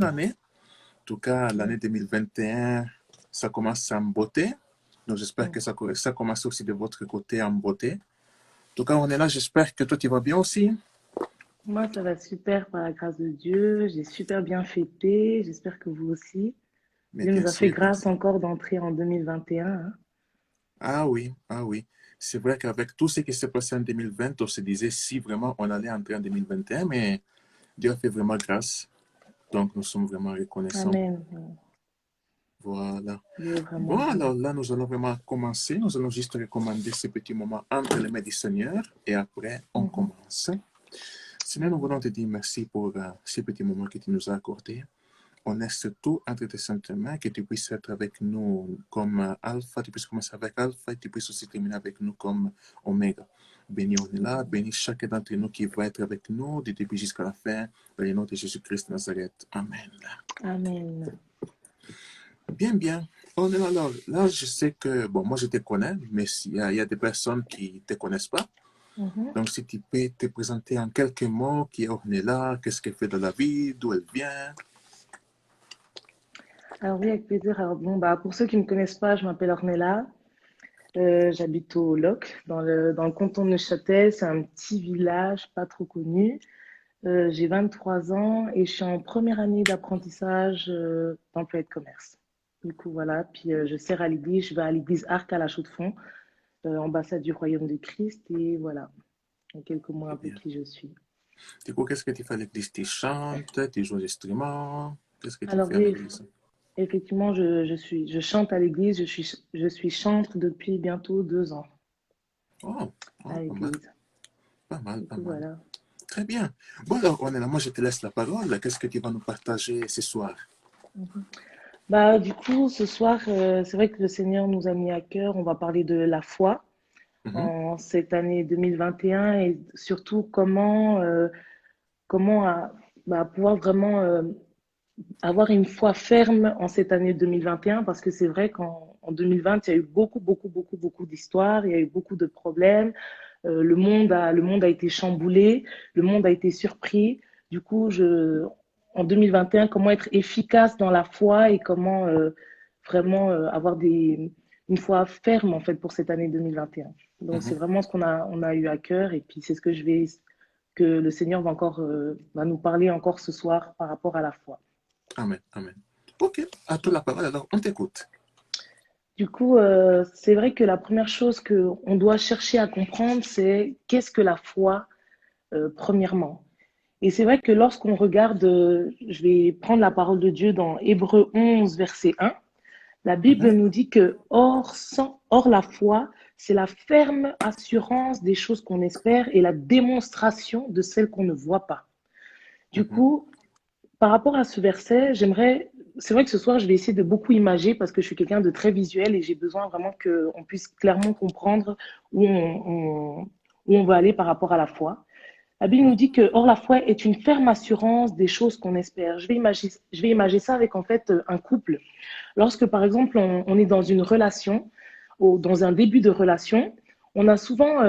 année. En tout cas, l'année 2021, ça commence en beauté. Donc, j'espère que ça commence aussi de votre côté en beauté. En tout cas, on est là. J'espère que toi, tu vas bien aussi. Moi, ça va super par la grâce de Dieu. J'ai super bien fêté. J'espère que vous aussi. Mais Dieu bien nous a fait sûr, bien grâce sûr. encore d'entrer en 2021, hein. Ah oui, ah oui. C'est vrai qu'avec tout ce qui s'est passé en 2020, on se disait si vraiment on allait entrer en 2021, mais Dieu a fait vraiment grâce. Donc, nous sommes vraiment reconnaissants. Amen. Voilà. Dieu est vraiment Bon, bon. alors là, nous allons vraiment commencer. Nous allons juste recommander ce petit moment entre les mains du Seigneur et après, on Mhm. commence. Seigneur, nous voulons te dire merci pour ce petit moment que tu nous as accordé. On laisse tout entre tes saintes mains, que tu puisses être avec nous comme Alpha, tu puisses commencer avec Alpha et tu puisses aussi terminer avec nous comme Oméga. Béni on est là, béni chacun d'entre nous qui va être avec nous du début jusqu'à la fin, dans le nom de Jésus-Christ de Nazareth. Amen. Amen. Bien, bien. On est là, alors, là, je sais que, bon, moi je te connais, mais il y a des personnes qui ne te connaissent pas. Mhm. Donc, si tu peux te présenter en quelques mots, qui est Ornella, qu'est-ce qu'elle fait dans la vie, d'où elle vient. Alors oui, avec plaisir. Alors bon, bah, pour ceux qui ne me connaissent pas, je m'appelle Ornella. J'habite au Loc, dans le canton de Neuchâtel. C'est un petit village pas trop connu. J'ai 23 ans et je suis en première année d'apprentissage d'employé de commerce. Du coup, voilà. Puis je sers à l'église. Je vais à l'église Arc à la Chaux-de-Fonds, ambassade du Royaume de Christ. Et voilà, en quelques mots Très un peu bien. qui je suis. Du coup, qu'est-ce que tu fais à l'église? Tu chantes, tu joues des instruments. Qu'est-ce que tu Alors fais à oui, l'église? effectivement, je chante à l'église. Je suis chantre depuis bientôt 2 ans Oh, à oh, pas mal, l'église. pas mal, Du pas coup, mal. voilà. Très bien. Bon, alors, on est là. Moi, je te laisse la parole. Qu'est-ce que tu vas nous partager ce soir? Mhm. Bah, du coup, ce soir, c'est vrai que le Seigneur nous a mis à cœur. On va parler de la foi Mhm, en cette année 2021 et surtout comment pouvoir vraiment avoir une foi ferme en cette année 2021 parce que c'est vrai qu'en 2020, il y a eu beaucoup, beaucoup, beaucoup, beaucoup d'histoires, il y a eu beaucoup de problèmes. Le monde a été chamboulé, le monde a été surpris. Du coup, en 2021, comment être efficace dans la foi et comment vraiment avoir une foi ferme en fait pour cette année 2021. Donc, c'est mhm. vraiment ce qu'on a eu à cœur et puis c'est ce que le Seigneur va nous parler encore ce soir par rapport à la foi. Amen, amen. Ok, à toi la parole. Alors, on t'écoute. Du coup, c'est vrai que la première chose qu'on doit chercher à comprendre, c'est qu'est-ce que la foi, premièrement. Et c'est vrai que lorsqu'on regarde, je vais prendre la parole de Dieu dans Hébreux 11, verset 1, la Bible Mhm, nous dit que or la foi, c'est la ferme assurance des choses qu'on espère et la démonstration de celles qu'on ne voit pas. Du mhm. coup, par rapport à ce verset, c'est vrai que ce soir, je vais essayer de beaucoup imager parce que je suis quelqu'un de très visuel et j'ai besoin vraiment qu'on puisse clairement comprendre où on veut aller par rapport à la foi. La Bible nous dit que, or, la foi est une ferme assurance des choses qu'on espère. Je vais imaginer ça avec, en fait, un couple. Lorsque, par exemple, on est dans une relation, ou dans un début de relation, on a souvent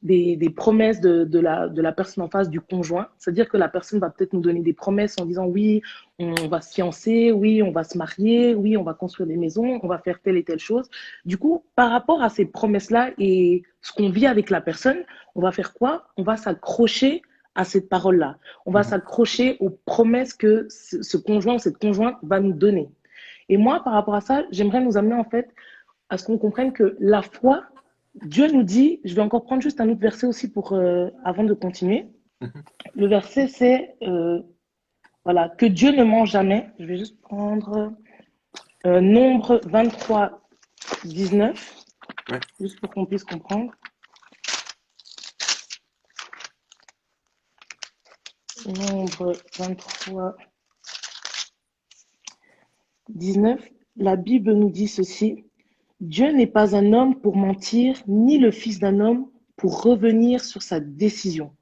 des promesses de la personne en face, du conjoint. C'est-à-dire que la personne va peut-être nous donner des promesses en disant oui, on va se fiancer, oui, on va se marier, oui, on va construire des maisons, on va faire telle et telle chose. Du coup, par rapport à ces promesses-là et ce qu'on vit avec la personne, on va faire quoi? On va s'accrocher à cette parole-là. On va Mhm, s'accrocher aux promesses que ce conjoint ou cette conjointe va nous donner. Et moi, par rapport à ça, j'aimerais nous amener en fait à ce qu'on comprenne que la foi, Dieu nous dit, je vais encore prendre juste un autre verset aussi avant de continuer. mhm. Le verset, c'est voilà, que Dieu ne ment jamais. Je vais juste prendre Nombre 23, 19, Ouais. juste pour qu'on puisse comprendre. Nombre 23, 19, la Bible nous dit ceci. Dieu n'est pas un homme pour mentir, ni le fils d'un homme pour revenir sur sa décision.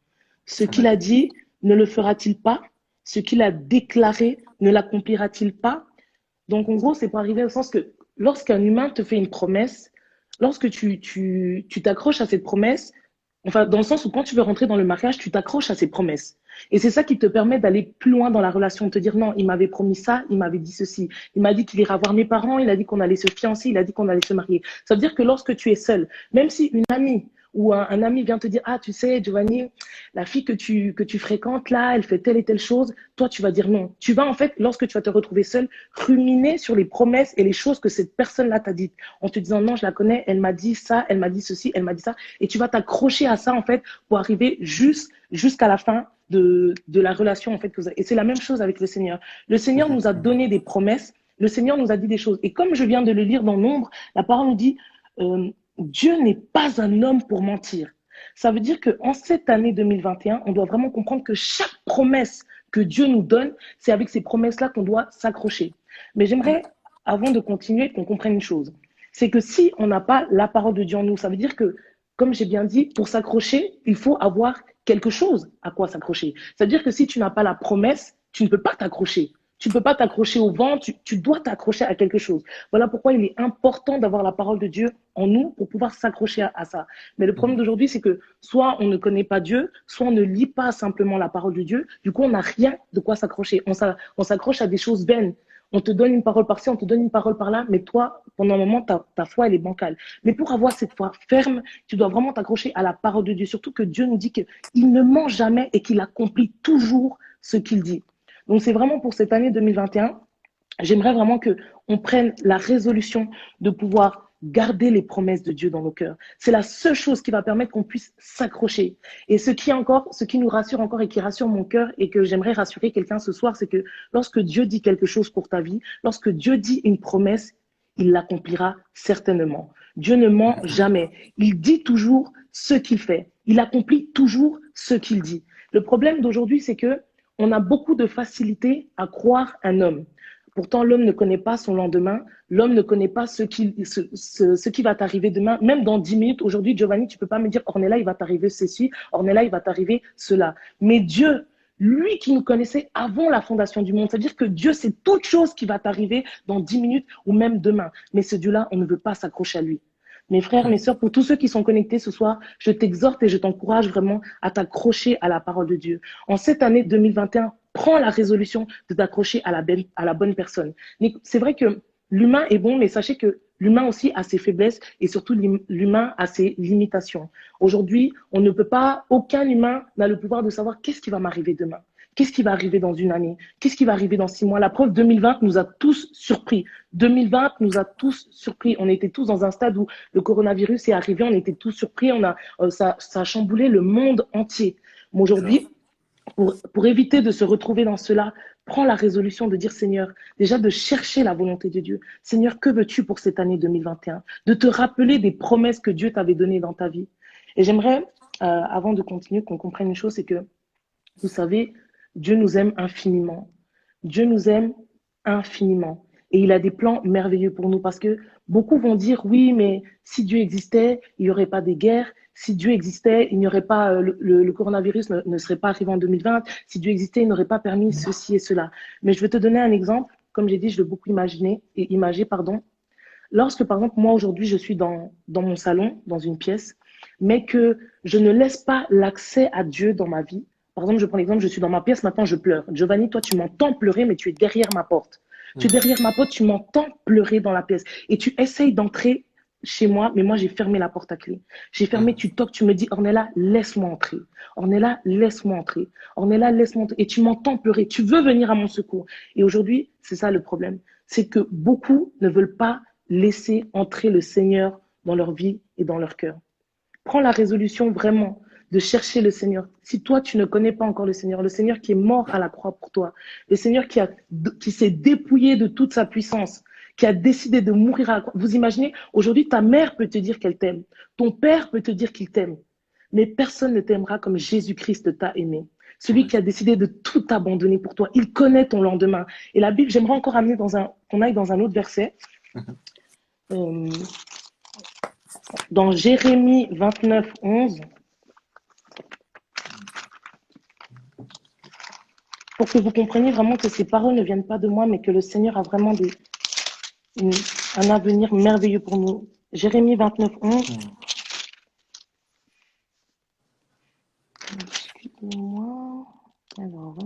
Ce qu'il Amen. a dit, ne le fera-t-il pas? Ce qu'il a déclaré, ne l'accomplira-t-il pas? Donc, en gros, c'est pour arriver au sens que lorsqu'un humain te fait une promesse, lorsque tu t'accroches à cette promesse, Enfin, dans le sens où quand tu veux rentrer dans le mariage, tu t'accroches à ses promesses. Et c'est ça qui te permet d'aller plus loin dans la relation, de te dire non, il m'avait promis ça, il m'avait dit ceci, il m'a dit qu'il irait voir mes parents, il a dit qu'on allait se fiancer, il a dit qu'on allait se marier. Ça veut dire que lorsque tu es seul, même si une amie ou un ami vient te dire, ah, tu sais, Giovanni, la fille que tu fréquentes là, elle fait telle et telle chose, toi, tu vas dire non. Tu vas en fait, lorsque tu vas te retrouver seul, ruminer sur les promesses et les choses que cette personne-là t'a dites, en te disant non, je la connais, elle m'a dit ça, elle m'a dit ceci, elle m'a dit ça, et tu vas t'accrocher à ça en fait pour arriver jusqu'à la fin de la relation en fait que vous avez. Et c'est la même chose avec le Seigneur. Le Seigneur nous a Effectivement. donné des promesses, le Seigneur nous a dit des choses. Et comme je viens de le lire dans Nombre, la parole nous dit Dieu n'est pas un homme pour mentir. Ça veut dire qu'en cette année 2021, on doit vraiment comprendre que chaque promesse que Dieu nous donne, c'est avec ces promesses-là qu'on doit s'accrocher. Mais j'aimerais, avant de continuer, qu'on comprenne une chose. C'est que si on n'a pas la parole de Dieu en nous, ça veut dire que, comme j'ai bien dit, pour s'accrocher, il faut avoir quelque chose à quoi s'accrocher. Ça veut dire que si tu n'as pas la promesse, tu ne peux pas t'accrocher. Tu ne peux pas t'accrocher au vent, tu dois t'accrocher à quelque chose. Voilà pourquoi il est important d'avoir la parole de Dieu en nous pour pouvoir s'accrocher à ça. Mais le problème d'aujourd'hui, c'est que soit on ne connaît pas Dieu, soit on ne lit pas simplement la parole de Dieu. Du coup, on n'a rien de quoi s'accrocher. On s'accroche à des choses vaines. On te donne une parole par-ci, on te donne une parole par-là, mais toi, pendant un moment, ta foi, elle est bancale. Mais pour avoir cette foi ferme, tu dois vraiment t'accrocher à la parole de Dieu. Surtout que Dieu nous dit qu'il ne ment jamais et qu'il accomplit toujours ce qu'il dit. Donc, c'est vraiment pour cette année 2021, j'aimerais vraiment qu'on prenne la résolution de pouvoir garder les promesses de Dieu dans nos cœurs. C'est la seule chose qui va permettre qu'on puisse s'accrocher. Et ce qui nous rassure encore et qui rassure mon cœur et que j'aimerais rassurer quelqu'un ce soir, c'est que lorsque Dieu dit quelque chose pour ta vie, lorsque Dieu dit une promesse, il l'accomplira certainement. Dieu ne ment jamais. Il dit toujours ce qu'il fait. Il accomplit toujours ce qu'il dit. Le problème d'aujourd'hui, c'est que on a beaucoup de facilité à croire un homme. Pourtant, l'homme ne connaît pas son lendemain. L'homme ne connaît pas ce qui va t'arriver demain. Même dans 10 minutes, aujourd'hui, Giovanni, tu ne peux pas me dire, Ornella, il va t'arriver ceci, Ornella, il va t'arriver cela. Mais Dieu, lui qui nous connaissait avant la fondation du monde, c'est-à-dire que Dieu, c'est toute chose qui va t'arriver dans 10 minutes ou même demain. Mais ce Dieu-là, on ne veut pas s'accrocher à lui. Mes frères, mes sœurs, pour tous ceux qui sont connectés ce soir, je t'exhorte et je t'encourage vraiment à t'accrocher à la parole de Dieu. En cette année 2021, prends la résolution de t'accrocher à la bonne personne. C'est vrai que l'humain est bon, mais sachez que l'humain aussi a ses faiblesses et surtout l'humain a ses limitations. Aujourd'hui, on ne peut pas, aucun humain n'a le pouvoir de savoir qu'est-ce qui va m'arriver demain. Qu'est-ce qui va arriver dans une année? Qu'est-ce qui va arriver dans 6 mois? La preuve, 2020 nous a tous surpris. 2020 nous a tous surpris. On était tous dans un stade où le coronavirus est arrivé. On était tous surpris. Ça a chamboulé le monde entier. Mais aujourd'hui, pour éviter de se retrouver dans cela, prends la résolution de dire Seigneur, déjà de chercher la volonté de Dieu. Seigneur, que veux-tu pour cette année 2021? De te rappeler des promesses que Dieu t'avait données dans ta vie. Et j'aimerais, avant de continuer, qu'on comprenne une chose, c'est que, vous savez, Dieu nous aime infiniment. Dieu nous aime infiniment. Et il a des plans merveilleux pour nous parce que beaucoup vont dire, oui, mais si Dieu existait, il n'y aurait pas des guerres. Si Dieu existait, il n'y aurait pas, le coronavirus ne serait pas arrivé en 2020. Si Dieu existait, il n'aurait pas permis ceci et cela. Mais je vais te donner un exemple. Comme j'ai dit, je veux beaucoup imager, pardon. Lorsque, par exemple, moi, aujourd'hui, je suis dans mon salon, dans une pièce, mais que je ne laisse pas l'accès à Dieu dans ma vie. Par exemple, je prends l'exemple, je suis dans ma pièce, maintenant je pleure. Giovanni, toi, tu m'entends pleurer, mais tu es derrière ma porte. Tu es derrière ma porte, tu m'entends pleurer dans la pièce. Et tu essayes d'entrer chez moi, mais moi, j'ai fermé la porte à clé. J'ai fermé, tu toques, tu me dis, Ornella, laisse-moi entrer. Ornella, laisse-moi entrer. Ornella, laisse-moi entrer. Et tu m'entends pleurer. Tu veux venir à mon secours. Et aujourd'hui, c'est ça le problème. C'est que beaucoup ne veulent pas laisser entrer le Seigneur dans leur vie et dans leur cœur. Prends la résolution vraiment de chercher le Seigneur. Si toi, tu ne connais pas encore le Seigneur qui est mort à la croix pour toi, le Seigneur qui s'est dépouillé de toute sa puissance, qui a décidé de mourir à la croix. Vous imaginez, aujourd'hui, ta mère peut te dire qu'elle t'aime. Ton père peut te dire qu'il t'aime. Mais personne ne t'aimera comme Jésus-Christ t'a aimé. Celui qui a décidé de tout abandonner pour toi. Il connaît ton lendemain. Et la Bible, j'aimerais encore amener qu'on aille dans un autre verset. Dans Jérémie 29, 11, pour que vous compreniez vraiment que ces paroles ne viennent pas de moi, mais que le Seigneur a vraiment un avenir merveilleux pour nous. Jérémie 29, 11. moi. Alors,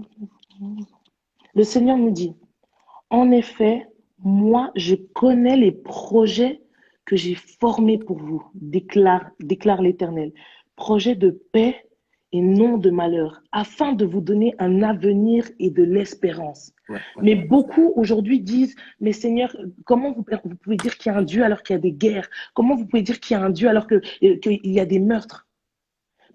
le Seigneur nous dit, en effet, moi, je connais les projets que j'ai formés pour vous, déclare l'Éternel. Projets de paix et non de malheur, afin de vous donner un avenir et de l'espérance. Ouais, ouais. Mais beaucoup aujourd'hui disent, mais Seigneur, comment vous pouvez dire qu'il y a un Dieu alors qu'il y a des guerres? Comment vous pouvez dire qu'il y a un Dieu alors qu'il y a des meurtres?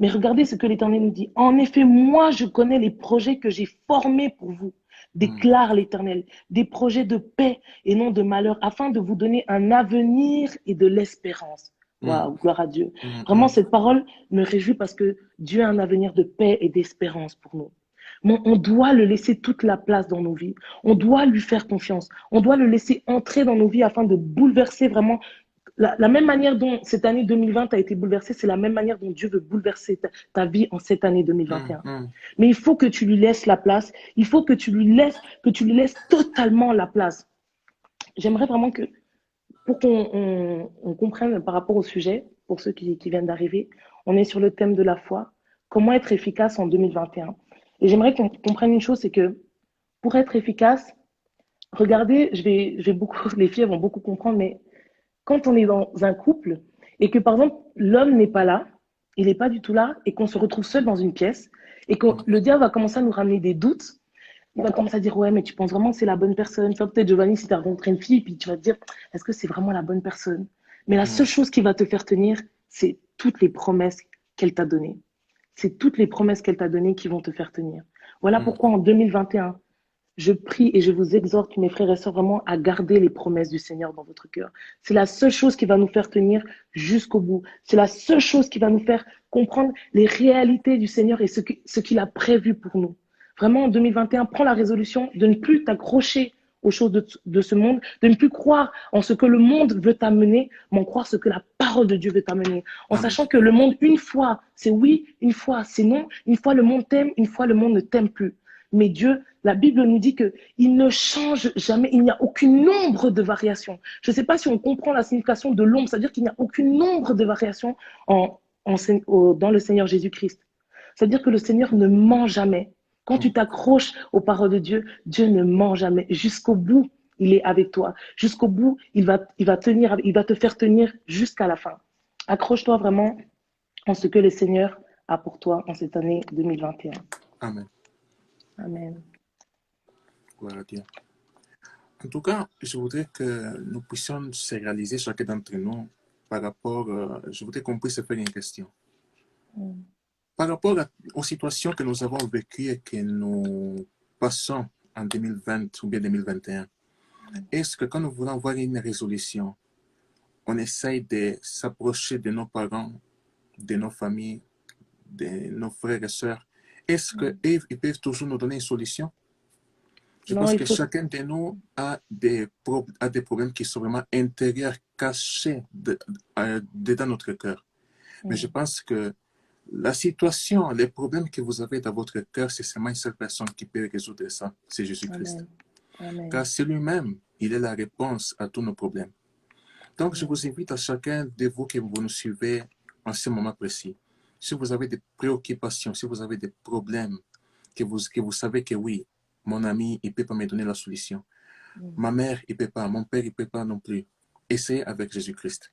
Mais regardez ce que l'Éternel nous dit. En effet, moi, je connais les projets que j'ai formés pour vous, déclare l'Éternel, des projets de paix et non de malheur, afin de vous donner un avenir et de l'espérance. Waouh, gloire à Dieu. Vraiment, cette parole me réjouit parce que Dieu a un avenir de paix et d'espérance pour nous. Mais on doit le laisser toute la place dans nos vies. On doit lui faire confiance. On doit le laisser entrer dans nos vies afin de bouleverser vraiment la même manière dont cette année 2020 a été bouleversée, c'est la même manière dont Dieu veut bouleverser ta vie en cette année 2021. Mais il faut que tu lui laisses la place. Il faut que tu lui laisses totalement la place. J'aimerais vraiment que, pour qu'on comprenne par rapport au sujet, pour ceux qui viennent d'arriver, on est sur le thème de la foi. Comment être efficace en 2021? Et j'aimerais qu'on comprenne une chose, c'est que pour être efficace, regardez, je vais beaucoup, les filles vont beaucoup comprendre, mais quand on est dans un couple et que, par exemple, l'homme n'est pas là, il n'est pas du tout là, et qu'on se retrouve seul dans une pièce, et que le diable va commencer à nous ramener des doutes, il va commencer à dire, ouais, mais tu penses vraiment que c'est la bonne personne? Tu vois, peut-être, Giovanni, si tu as rencontré une fille, puis tu vas te dire, est-ce que c'est vraiment la bonne personne? Mais la seule chose qui va te faire tenir, c'est toutes les promesses qu'elle t'a données. C'est toutes les promesses qu'elle t'a données qui vont te faire tenir. Voilà pourquoi en 2021, je prie et je vous exhorte, mes frères et sœurs, vraiment à garder les promesses du Seigneur dans votre cœur. C'est la seule chose qui va nous faire tenir jusqu'au bout. C'est la seule chose qui va nous faire comprendre les réalités du Seigneur et ce qu'il a prévu pour nous. Vraiment, en 2021, prends la résolution de ne plus t'accrocher aux choses de ce monde, de ne plus croire en ce que le monde veut t'amener, mais en croire ce que la parole de Dieu veut t'amener. En sachant que le monde, une fois, c'est oui, une fois, c'est non. Une fois, le monde t'aime, une fois, le monde ne t'aime plus. Mais Dieu, la Bible nous dit qu'il ne change jamais, il n'y a aucune ombre de variation. Je ne sais pas si on comprend la signification de l'ombre, c'est-à-dire qu'il n'y a aucune ombre de variation dans le Seigneur Jésus-Christ. C'est-à-dire que le Seigneur ne ment jamais. Quand tu t'accroches aux paroles de Dieu, Dieu ne ment jamais. Jusqu'au bout, il est avec toi. Jusqu'au bout, il va te faire tenir jusqu'à la fin. Accroche-toi vraiment en ce que le Seigneur a pour toi en cette année 2021. Amen. Amen. Gloire à Dieu. En tout cas, je voudrais que nous puissions se réaliser chacun d'entre nous par rapport, je voudrais qu'on puisse se faire une question. Par rapport aux situations que nous avons vécues et que nous passons en 2020 ou bien 2021, est-ce que quand nous voulons avoir une résolution, on essaye de s'approcher de nos parents, de nos familles, de nos frères et sœurs, est-ce qu'ils peuvent toujours nous donner une solution? Je pense que chacun de nous a des problèmes qui sont vraiment intérieurs, cachés dans notre cœur. Mais je pense que la situation, les problèmes que vous avez dans votre cœur, c'est seulement une seule personne qui peut résoudre ça, c'est Jésus-Christ. Car c'est lui-même, il est la réponse à tous nos problèmes. Donc, je vous invite à chacun de vous que vous nous suivez en ce moment précis. Si vous avez des préoccupations, si vous avez des problèmes, que vous savez que oui, mon ami, il ne peut pas me donner la solution. Ma mère, il ne peut pas. Mon père, il ne peut pas non plus. Essayez avec Jésus-Christ.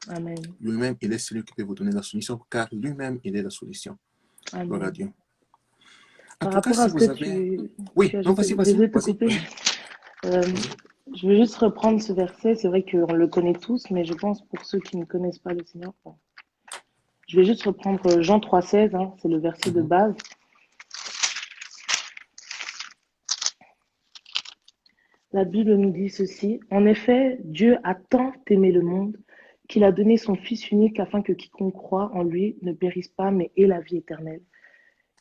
Amen. Lui-même, il est celui qui peut vous donner la solution, car lui-même, il est la solution. Gloire à Dieu. Par rapport à ce que tu... Oui, non, vas-y. Je veux juste reprendre ce verset. C'est vrai qu'on le connaît tous, mais je pense pour ceux qui ne connaissent pas le Seigneur, je vais juste reprendre Jean 3,16, hein, c'est le verset de base. La Bible nous dit ceci. En effet, Dieu a tant aimé le monde qu'il a donné son Fils unique afin que quiconque croit en lui ne périsse pas, mais ait la vie éternelle.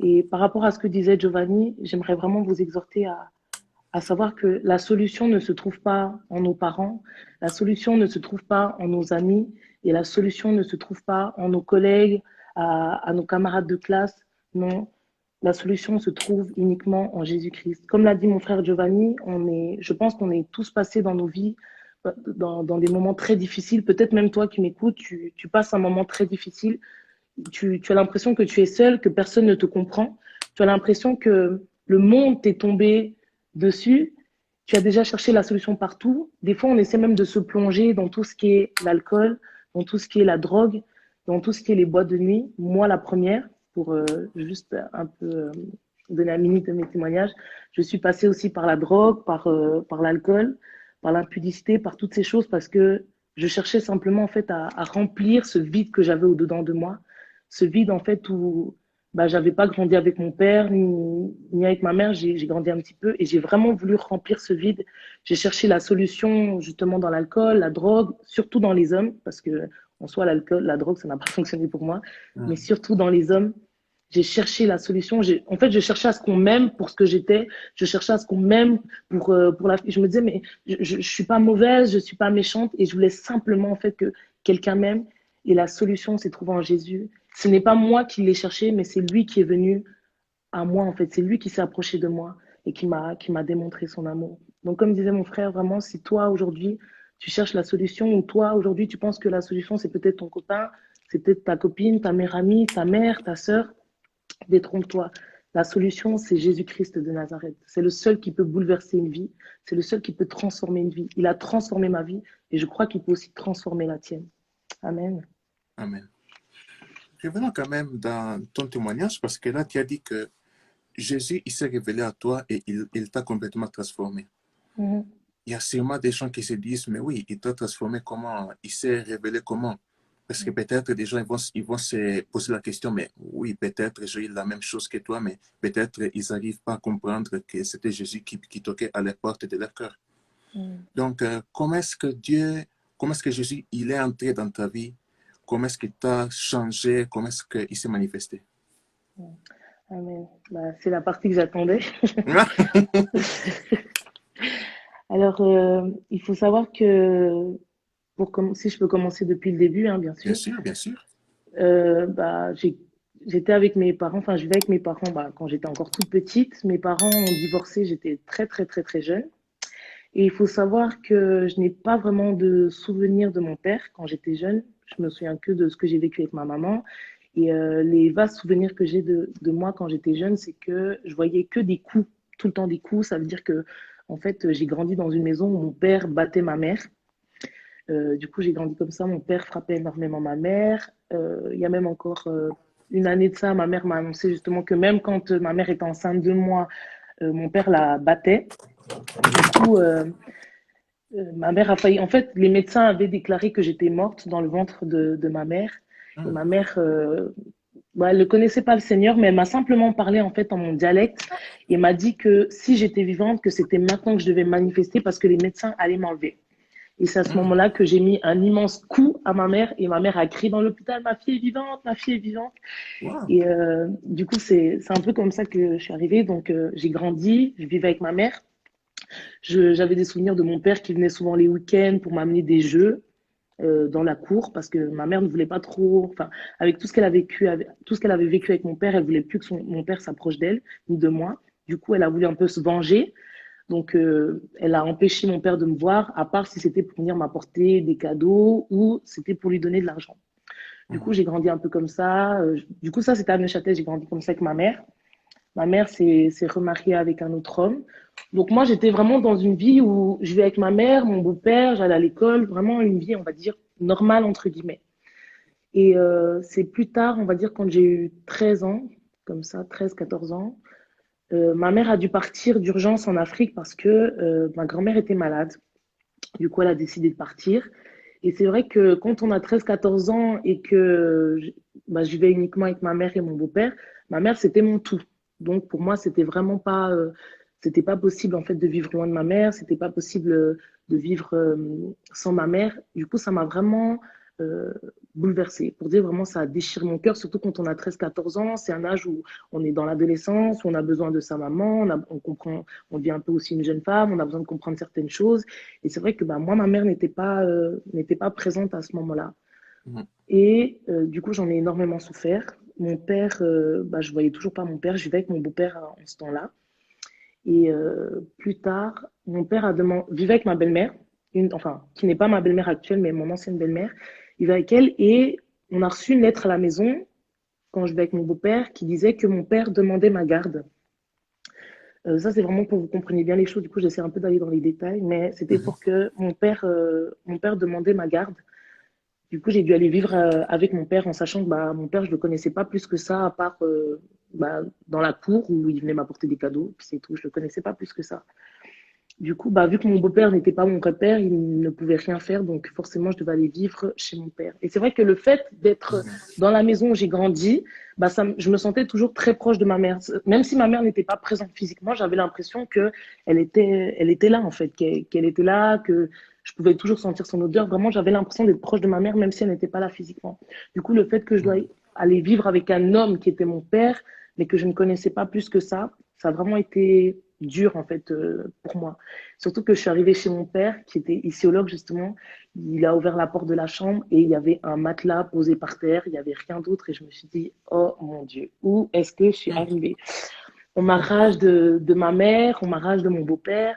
Et par rapport à ce que disait Giovanni, j'aimerais vraiment vous exhorter à savoir que la solution ne se trouve pas en nos parents, la solution ne se trouve pas en nos amis, et la solution ne se trouve pas en nos collègues, à nos camarades de classe. Non, la solution se trouve uniquement en Jésus-Christ. Comme l'a dit mon frère Giovanni, je pense qu'on est tous passés dans nos vies dans des moments très difficiles. Peut-être même toi qui m'écoutes, tu passes un moment très difficile. Tu as l'impression que tu es seul, que personne ne te comprend. tu as l'impression que le monde t'est tombé dessus. Tu as déjà cherché la solution partout. Des fois, on essaie même de se plonger dans tout ce qui est l'alcool, dans tout ce qui est la drogue, dans tout ce qui est les boîtes de nuit. Moi, la première, pour juste un peu donner un minute de mes témoignages, je suis passée aussi par la drogue, par l'alcool, par l'impudicité, par toutes ces choses parce que je cherchais simplement en fait à remplir ce vide que j'avais au-dedans de moi. Ce vide en fait où bah, j'avais pas grandi avec mon père ni avec ma mère, j'ai grandi un petit peu et j'ai vraiment voulu remplir ce vide. J'ai cherché la solution justement dans l'alcool, la drogue, surtout dans les hommes, parce que en soi l'alcool, la drogue, ça n'a pas fonctionné pour moi, mais Mhm. surtout dans les hommes. J'ai cherché la solution. En fait, je cherchais à ce qu'on m'aime pour ce que j'étais. Je cherchais à ce qu'on m'aime pour la. Je me disais, mais je suis pas mauvaise, je suis pas méchante, et je voulais simplement en fait que quelqu'un m'aime. Et la solution s'est trouvée en Jésus. Ce n'est pas moi qui l'ai cherché, mais c'est lui qui est venu à moi en fait. C'est lui qui s'est approché de moi et qui m'a démontré son amour. Donc, comme disait mon frère, vraiment, si toi aujourd'hui tu cherches la solution ou toi aujourd'hui tu penses que la solution c'est peut-être ton copain, c'est peut-être ta copine, ta meilleure amie, ta mère, ta sœur, détrompe-toi. La solution, c'est Jésus-Christ de Nazareth. C'est le seul qui peut bouleverser une vie. C'est le seul qui peut transformer une vie. Il a transformé ma vie et je crois qu'il peut aussi transformer la tienne. Amen. Amen. Revenons quand même dans ton témoignage parce que là, tu as dit que Jésus, il s'est révélé à toi et il t'a complètement transformé. Mhm. Il y a sûrement des gens qui se disent, mais oui, il t'a transformé comment? Il s'est révélé comment? Parce que peut-être des gens ils vont se poser la question, mais oui, peut-être j'ai eu la même chose que toi, mais peut-être ils n'arrivent pas à comprendre que c'était Jésus qui toquait à la porte de leur cœur. Mhm. Donc, comment est-ce que Jésus, il est entré dans ta vie? Comment est-ce qu'il t'a changé? Comment est-ce qu'il s'est manifesté? Amen. Bah, c'est la partie que j'attendais. Alors, il faut savoir que, si je peux commencer depuis le début, hein, bien Bien sûr, sûr, bien sûr. bah, j'étais avec mes parents, enfin, je vivais avec mes parents bah, quand j'étais encore toute petite. Mes parents ont divorcé, j'étais très, très, très, très jeune. Et il faut savoir que je n'ai pas vraiment de souvenirs de mon père quand j'étais jeune. Je me souviens que de ce que j'ai vécu avec ma maman. Et les vastes souvenirs que j'ai de moi quand j'étais jeune, c'est que je voyais que des coups, tout le temps des coups. Ça veut dire que, en fait, j'ai grandi dans une maison où mon père battait ma mère. Du coup, j'ai grandi comme ça. Mon père frappait énormément ma mère. Il y a même encore une année de ça, ma mère m'a annoncé justement que même quand ma mère était enceinte de moi, mon père la battait. Du coup, ma mère a failli. En fait, les médecins avaient déclaré que j'étais morte dans le ventre de ma mère. Et Hmm. ma mère, bah, elle ne connaissait pas le Seigneur, mais elle m'a simplement parlé en fait en mon dialecte et m'a dit que si j'étais vivante, que c'était maintenant que je devais manifester parce que les médecins allaient m'enlever. Et c'est à ce Hmm. moment-là que j'ai mis un immense coup à ma mère et ma mère a crié dans l'hôpital, ma fille est vivante, ma fille est vivante. Wow. Et du coup, c'est un peu comme ça que je suis arrivée. Donc, j'ai grandi, je vivais avec ma mère. J'avais des souvenirs de mon père qui venait souvent les week-ends pour m'amener des jeux dans la cour parce que ma mère ne voulait pas trop, enfin, avec tout ce qu'elle a vécu, tout ce qu'elle avait vécu avec mon père, elle voulait plus que mon père s'approche d'elle ni de moi. Du coup, elle a voulu un peu se venger. Donc, elle a empêché mon père de me voir, à part si c'était pour venir m'apporter des cadeaux ou c'était pour lui donner de l'argent. Du coup, Mhm. j'ai grandi un peu comme ça. Du coup, ça, c'était à Neuchâtel. J'ai grandi comme ça avec ma mère. Ma mère s'est remariée avec un autre homme. Donc moi, j'étais vraiment dans une vie où je vivais avec ma mère, mon beau-père, j'allais à l'école, vraiment une vie, on va dire, normale, entre guillemets. Et c'est plus tard, on va dire, quand j'ai eu 13 ans, comme ça, 13, 14 ans, ma mère a dû partir d'urgence en Afrique parce que ma grand-mère était malade. Du coup, elle a décidé de partir. Et c'est vrai que quand on a 13, 14 ans et que bah, je vivais uniquement avec ma mère et mon beau-père, ma mère, c'était mon tout. Donc, pour moi, c'était pas possible, en fait, de vivre loin de ma mère. C'était pas possible de vivre sans ma mère. Du coup, ça m'a vraiment euh, bouleversée. Pour dire vraiment, ça déchire mon cœur, surtout quand on a 13, 14 ans. C'est un âge où on est dans l'adolescence, où on a besoin de sa maman, on comprend, on devient un peu aussi une jeune femme, on a besoin de comprendre certaines choses. Et c'est vrai que bah, moi, ma mère n'était pas présente à ce moment-là. Mhm. Et du coup, j'en ai énormément souffert. Mon père, bah, je voyais toujours pas mon père. Je vivais avec mon beau-père en ce temps-là. Et plus tard, mon père vivait avec ma belle-mère, enfin, qui n'est pas ma belle-mère actuelle, mais mon ancienne belle-mère. Il vivait avec elle et on a reçu une lettre à la maison quand je vais avec mon beau-père qui disait que mon père demandait ma garde. Ça, c'est vraiment pour que vous compreniez bien les choses. Du coup, j'essaie un peu d'aller dans les détails, mais c'était Mhm. pour que mon père demandait ma garde. Du coup, j'ai dû aller vivre avec mon père en sachant que bah, mon père, je le connaissais pas plus que ça, à part bah, dans la cour où il venait m'apporter des cadeaux, puis c'est tout. Je le connaissais pas plus que ça. Du coup, bah, vu que mon beau-père n'était pas mon vrai père, il ne pouvait rien faire, donc forcément, je devais aller vivre chez mon père. Et c'est vrai que le fait d'être dans la maison où j'ai grandi, bah, je me sentais toujours très proche de ma mère. Même si ma mère n'était pas présente physiquement, j'avais l'impression elle était là, en fait, qu'elle était là, que je pouvais toujours sentir son odeur. Vraiment, j'avais l'impression d'être proche de ma mère, même si elle n'était pas là physiquement. Du coup, le fait que je dois aller vivre avec un homme qui était mon père, mais que je ne connaissais pas plus que ça a vraiment été dur, en fait, pour moi. Surtout que je suis arrivée chez mon père, qui était issiologue justement. Il a ouvert la porte de la chambre et il y avait un matelas posé par terre. Il n'y avait rien d'autre et je me suis dit, oh mon Dieu, où est-ce que je suis arrivée? On m'arrache de ma mère, on m'arrache de mon beau-père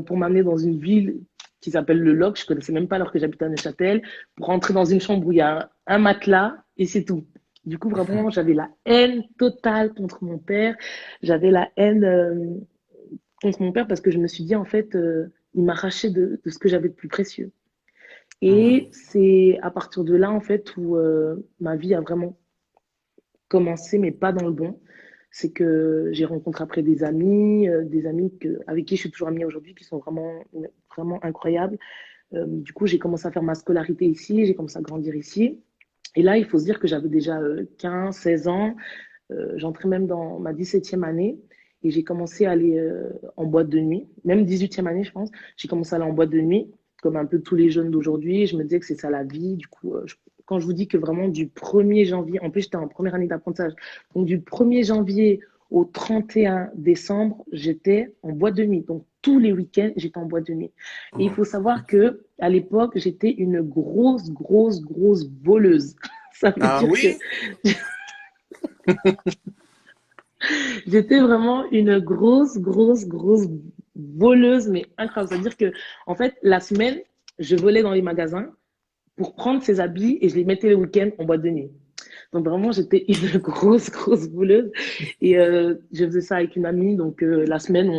pour m'amener dans une ville qui s'appelle Le Loc. Je ne connaissais même pas alors que j'habitais à Neuchâtel. Pour rentrer dans une chambre où il y a un matelas et c'est tout. Du coup, vraiment, j'avais la haine totale contre mon père. J'avais la haine contre mon père parce que je me suis dit, en fait, il m'arrachait de ce que j'avais de plus précieux. Et c'est à partir de là, en fait, où ma vie a vraiment commencé, mais pas dans le bon. C'est que j'ai rencontré après des amis avec qui je suis toujours amie aujourd'hui, qui sont vraiment, vraiment incroyables. Du coup, j'ai commencé à faire ma scolarité ici, j'ai commencé à grandir ici. Et là, il faut se dire que j'avais déjà 15, 16 ans. J'entrais même dans ma 17e année et j'ai commencé à aller en boîte de nuit, même 18e année, je pense. J'ai commencé à aller en boîte de nuit, comme un peu tous les jeunes d'aujourd'hui. Je me disais que c'est ça la vie. Du coup, quand je vous dis que vraiment du 1er janvier, en plus j'étais en première année d'apprentissage, donc du 1er janvier au 31 décembre, j'étais en boîte de nuit. Donc tous les week-ends, j'étais en boîte de nuit. Et il faut savoir que à l'époque, j'étais une grosse voleuse. Ça veut Ah dire que oui? j'étais vraiment une grosse voleuse, mais incroyable. C'est-à-dire que, en fait, la semaine, je volais dans les magasins pour prendre ces habits et je les mettais le week-end en boîte de nuit. Donc vraiment, j'étais une grosse voleuse. Et je faisais ça avec une amie. Donc la semaine,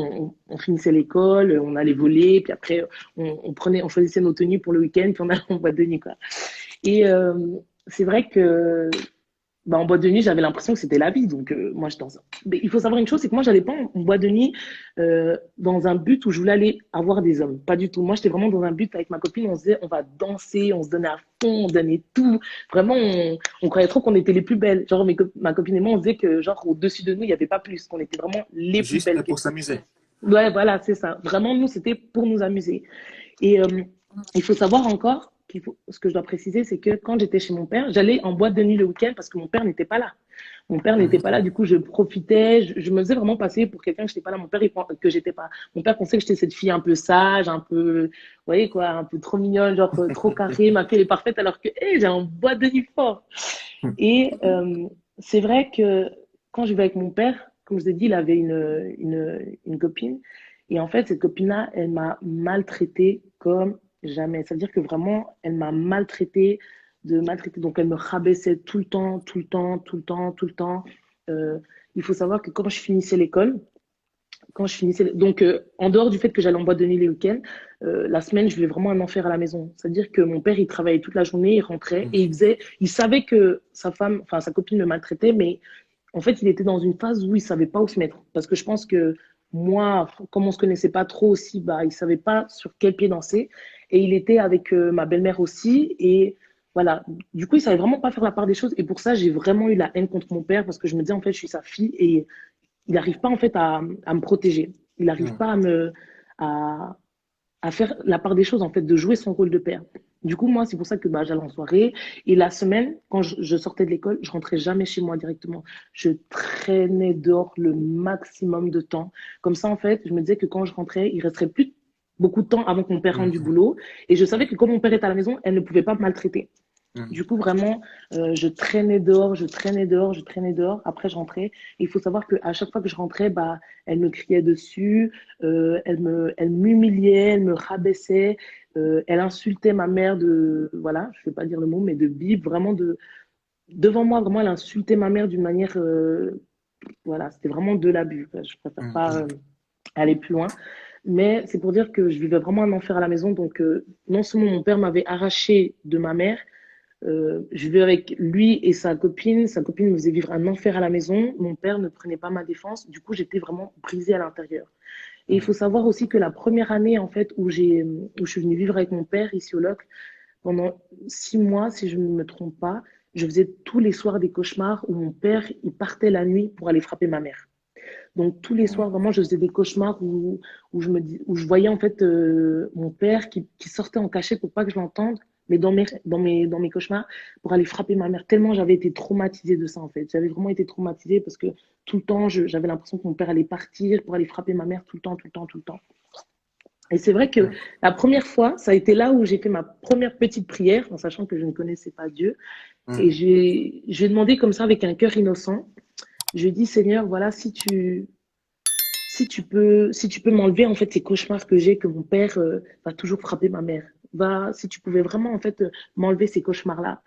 on finissait l'école, on allait voler, puis après, on choisissait nos tenues pour le week-end, puis on allait en boîte de nuit, quoi. Et c'est vrai que bah, en boîte de nuit, j'avais l'impression que c'était la vie. Donc, moi, je danse. Mais il faut savoir une chose, c'est que moi, j'allais pas en boîte de nuit dans un but où je voulais aller avoir des hommes. Pas du tout. Moi, j'étais vraiment dans un but avec ma copine. On se disait, on va danser, on se donnait à fond, on donnait tout. Vraiment, on croyait trop qu'on était les plus belles. Genre, ma copine et moi, on se disait que, genre, au-dessus de nous, il n'y avait pas plus. Qu'on était vraiment les plus Juste belles qui pour existent. s'amuser. Ouais, voilà, c'est ça. Vraiment, nous, c'était pour nous amuser. Et il faut savoir encore, ce que je dois préciser, c'est que quand j'étais chez mon père, j'allais en boîte de nuit le week-end parce que mon père n'était pas là. Mon père n'était pas là, du coup, je profitais, je me faisais vraiment passer pour quelqu'un que je n'étais pas là. Mon père, que j'étais pas. Mon père pensait que j'étais cette fille un peu sage, un peu, vous voyez quoi, un peu trop mignonne, genre trop carrée, maquillée et parfaite, alors que, hey, j'ai un boîte de nuit fort. Et c'est vrai que quand je vivais avec mon père, comme je vous ai dit, il avait une copine. Et en fait, cette copine-là, elle m'a maltraitée comme jamais. C'est-à-dire que vraiment, elle m'a maltraitée de maltraiter. Donc, elle me rabaissait tout le temps, tout le temps, tout le temps, tout le temps. Euh, il faut savoir que quand je finissais, donc en dehors du fait que j'allais en boîte de nuit les week-ends, la semaine, je vivais vraiment un enfer à la maison. C'est-à-dire que mon père, il travaillait toute la journée, il rentrait et il savait que sa femme, enfin sa copine le maltraitait, mais en fait, il était dans une phase où il savait pas où se mettre. Parce que je pense que moi, comme on se connaissait pas trop aussi, bah, il savait pas sur quel pied danser. Et il était avec ma belle-mère aussi. Et voilà. Du coup, il savait vraiment pas faire la part des choses. Et pour ça, j'ai vraiment eu la haine contre mon père parce que je me disais, en fait, je suis sa fille et il n'arrive pas, en fait, à me protéger. Il n'arrive pas à, à faire la part des choses, en fait, de jouer son rôle de père. Du coup, moi, c'est pour ça que bah, j'allais en soirée. Et la semaine, quand je sortais de l'école, je rentrais jamais chez moi directement. Je traînais dehors le maximum de temps. Comme ça, en fait, je me disais que quand je rentrais, il resterait plus beaucoup de temps avant que mon père rentre du boulot. Et je savais que comme mon père était à la maison, elle ne pouvait pas me maltraiter. Du coup, vraiment, je traînais dehors, je traînais dehors, je traînais dehors. Après, je rentrais. Et il faut savoir qu'à chaque fois que je rentrais, bah, elle me criait dessus, elle m'humiliait, elle me rabaissait, elle insultait ma mère de, voilà, je ne vais pas dire le mot, mais de bip, vraiment de. devant moi, vraiment, elle insultait ma mère d'une manière, voilà, c'était vraiment de l'abus, quoi. Je préfère pas aller plus loin. Mais c'est pour dire que je vivais vraiment un enfer à la maison. Donc, non seulement mon père m'avait arraché de ma mère, je vivais avec lui et sa copine. Sa copine me faisait vivre un enfer à la maison. Mon père ne prenait pas ma défense. Du coup, j'étais vraiment brisée à l'intérieur. Et il faut savoir aussi que la première année, en fait, où je suis venue vivre avec mon père ici au Loc, pendant 6 mois, si je ne me trompe pas, je faisais tous les soirs des cauchemars où mon père, il partait la nuit pour aller frapper ma mère. Donc tous les soirs, vraiment, je faisais des cauchemars où je voyais en fait mon père qui sortait en cachette pour pas que je l'entende, mais dans mes cauchemars, pour aller frapper ma mère. Tellement j'avais été traumatisée de ça en fait. J'avais vraiment été traumatisée parce que tout le temps, j'avais l'impression que mon père allait partir pour aller frapper ma mère tout le temps, tout le temps, tout le temps. Et c'est vrai que la première fois, ça a été là où j'ai fait ma première petite prière, en sachant que je ne connaissais pas Dieu. Et j'ai demandé comme ça avec un cœur innocent. Je lui ai dit, Seigneur, voilà, si tu peux m'enlever en fait ces cauchemars que j'ai, que mon père va toujours frapper ma mère. Si tu pouvais vraiment en fait m'enlever ces cauchemars-là.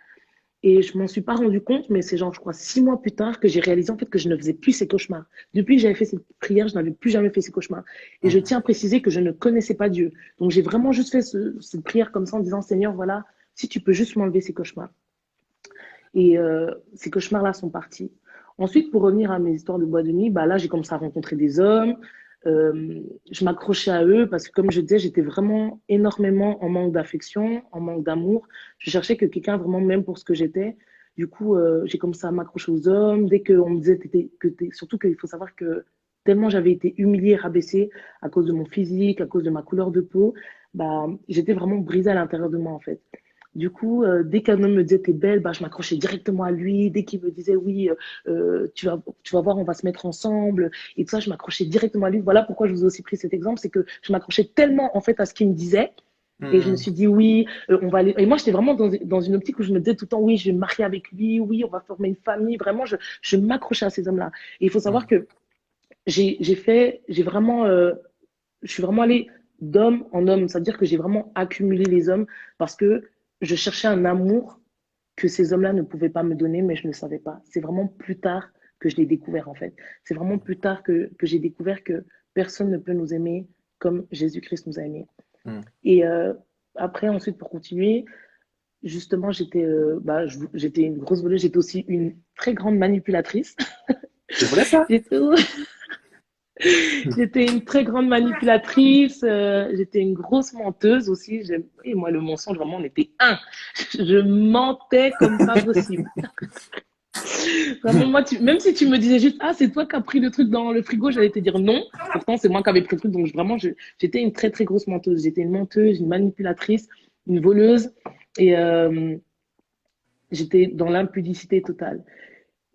Et je m'en suis pas rendu compte, mais c'est genre, je crois, 6 mois plus tard que j'ai réalisé en fait que je ne faisais plus ces cauchemars. Depuis que j'avais fait cette prière, je n'avais plus jamais fait ces cauchemars. Et je tiens à préciser que je ne connaissais pas Dieu. Donc j'ai vraiment juste fait cette prière comme ça en disant, Seigneur, voilà, si tu peux juste m'enlever ces cauchemars. Et ces cauchemars-là sont partis. Ensuite, pour revenir à mes histoires de boîte de nuit, bah là, j'ai commencé à rencontrer des hommes. Je m'accrochais à eux parce que, comme je disais, j'étais vraiment énormément en manque d'affection, en manque d'amour. Je cherchais que quelqu'un vraiment m'aime pour ce que j'étais. Du coup, j'ai commencé à m'accrocher aux hommes. Dès qu'on me disait surtout qu'il faut savoir que tellement j'avais été humiliée, rabaissée à cause de mon physique, à cause de ma couleur de peau, bah, j'étais vraiment brisée à l'intérieur de moi, en fait. Du coup, dès qu'un homme me disait t'es belle, bah, je m'accrochais directement à lui. Dès qu'il me disait oui, tu vas voir, on va se mettre ensemble. Et tout ça, je m'accrochais directement à lui. Voilà pourquoi je vous ai aussi pris cet exemple, c'est que je m'accrochais tellement en fait à ce qu'il me disait. Et je me suis dit oui, on va aller. Et moi, j'étais vraiment dans une optique où je me disais tout le temps oui, je vais me marier avec lui, oui, on va former une famille. Vraiment, je m'accrochais à ces hommes-là. Et il faut savoir que j'ai vraiment, je suis vraiment allée d'homme en homme. C'est-à-dire que j'ai vraiment accumulé les hommes parce que je cherchais un amour que ces hommes-là ne pouvaient pas me donner, mais je ne le savais pas. C'est vraiment plus tard que je l'ai découvert, en fait. C'est vraiment plus tard que j'ai découvert que personne ne peut nous aimer comme Jésus-Christ nous a aimés. Et après, ensuite, pour continuer, justement, j'étais une grosse voleuse, j'étais aussi une très grande manipulatrice. C'est vrai ça? J'étais J'étais une très grande manipulatrice, j'étais une grosse menteuse aussi. Et moi, le mensonge, vraiment, on était un. Je mentais comme pas possible. Vraiment, moi, même si tu me disais juste, ah, c'est toi qui as pris le truc dans le frigo, j'allais te dire non. Pourtant, c'est moi qui avais pris le truc. Donc, vraiment, j'étais une très, très grosse menteuse. J'étais une menteuse, une manipulatrice, une voleuse. Et j'étais dans l'impudicité totale.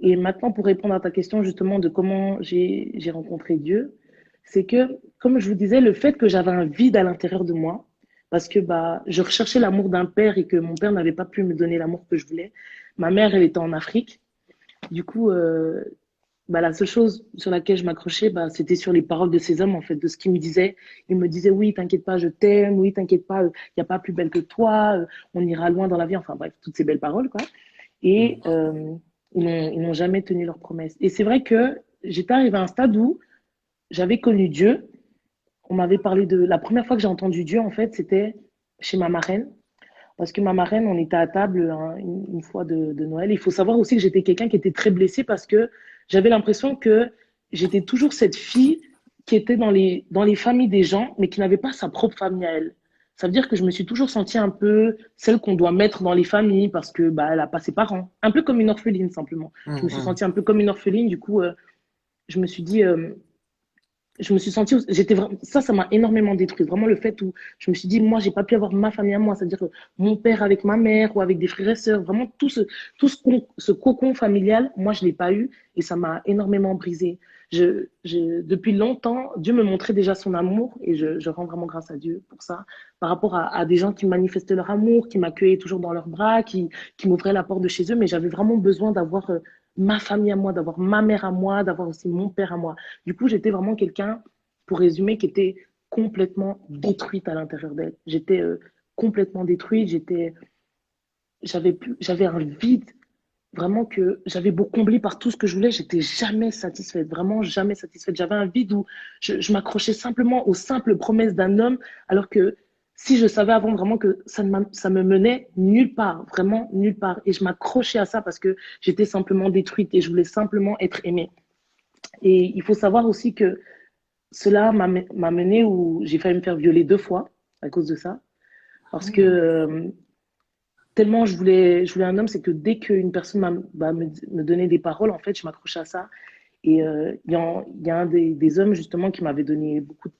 Et maintenant, pour répondre à ta question justement de comment j'ai rencontré Dieu, c'est que, comme je vous disais, le fait que j'avais un vide à l'intérieur de moi, parce que bah, je recherchais l'amour d'un père et que mon père n'avait pas pu me donner l'amour que je voulais. Ma mère, elle était en Afrique. Du coup, bah, la seule chose sur laquelle je m'accrochais, bah, c'était sur les paroles de ces hommes, en fait, de ce qu'ils me disaient. Ils me disaient, oui, t'inquiète pas, je t'aime, oui, t'inquiète pas, il n'y a pas plus belle que toi, on ira loin dans la vie, enfin bref, toutes ces belles paroles, quoi. Et ils n'ont jamais tenu leurs promesses. Et c'est vrai que j'étais arrivée à un stade où j'avais connu Dieu. On m'avait parlé de... La première fois que j'ai entendu Dieu, en fait, c'était chez ma marraine. Parce que ma marraine, on était à table hein, une fois de Noël. Il faut savoir aussi que j'étais quelqu'un qui était très blessé parce que j'avais l'impression que j'étais toujours cette fille qui était dans les familles des gens, mais qui n'avait pas sa propre famille à elle. Ça veut dire que je me suis toujours sentie un peu celle qu'on doit mettre dans les familles parce que bah, elle n'a pas ses parents. Un peu comme une orpheline, simplement. Je me suis sentie un peu comme une orpheline. Du coup, je me suis dit, je me suis sentie, ça m'a énormément détruit. Vraiment le fait où je me suis dit, moi, j'ai pas pu avoir ma famille à moi, c'est-à-dire que mon père avec ma mère ou avec des frères et sœurs, vraiment tout ce cocon familial, moi, je l'ai pas eu et ça m'a énormément brisé. Depuis longtemps, Dieu me montrait déjà son amour et je rends vraiment grâce à Dieu pour ça. Par rapport à des gens qui manifestaient leur amour, qui m'accueillaient toujours dans leurs bras, qui m'ouvraient la porte de chez eux, mais j'avais vraiment besoin d'avoir ma famille à moi, d'avoir ma mère à moi, d'avoir aussi mon père à moi. Du coup, j'étais vraiment quelqu'un, pour résumer, qui était complètement détruite à l'intérieur d'elle. J'étais complètement détruite, j'avais un vide vraiment que j'avais beau combler par tout ce que je voulais, j'étais jamais satisfaite, vraiment jamais satisfaite. J'avais un vide où je m'accrochais simplement aux simples promesses d'un homme, alors que si je savais avant vraiment que ça me menait nulle part, vraiment nulle part. Et je m'accrochais à ça parce que j'étais simplement détruite et je voulais simplement être aimée. Et il faut savoir aussi que cela m'a mené où j'ai failli me faire violer 2 fois à cause de ça. Parce que tellement je voulais un homme, c'est que dès qu'une personne me donnait des paroles, en fait, je m'accrochais à ça. Et il y a un des hommes, justement, qui m'avait donné beaucoup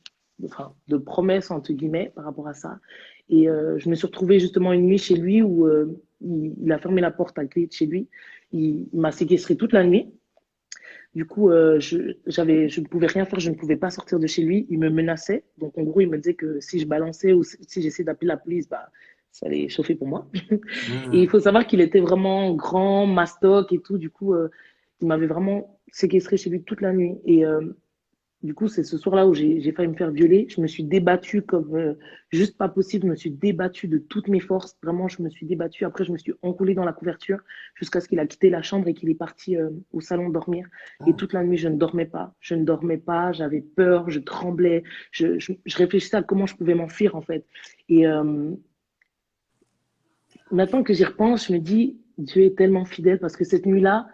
enfin, de promesses, entre guillemets, par rapport à ça. Et je me suis retrouvée justement une nuit chez lui où il a fermé la porte à clé de chez lui. Il m'a séquestrée toute la nuit. Du coup, je ne pouvais rien faire, je ne pouvais pas sortir de chez lui. Il me menaçait. Donc, en gros, il me disait que si je balançais ou si j'essayais d'appeler la police, bah, ça allait chauffer pour moi. Et il faut savoir qu'il était vraiment grand, mastoc et tout. Du coup, il m'avait vraiment séquestré chez lui toute la nuit. Et du coup, c'est ce soir-là où j'ai failli me faire violer. Je me suis débattue comme juste pas possible. Je me suis débattue de toutes mes forces. Vraiment, je me suis débattue. Après, je me suis enroulée dans la couverture jusqu'à ce qu'il a quitté la chambre et qu'il est parti au salon dormir. Et toute la nuit, je ne dormais pas. Je ne dormais pas. J'avais peur. Je tremblais. Je réfléchissais à comment je pouvais m'enfuir, en fait. Et maintenant que j'y repense, je me dis, Dieu est tellement fidèle parce que cette nuit-là,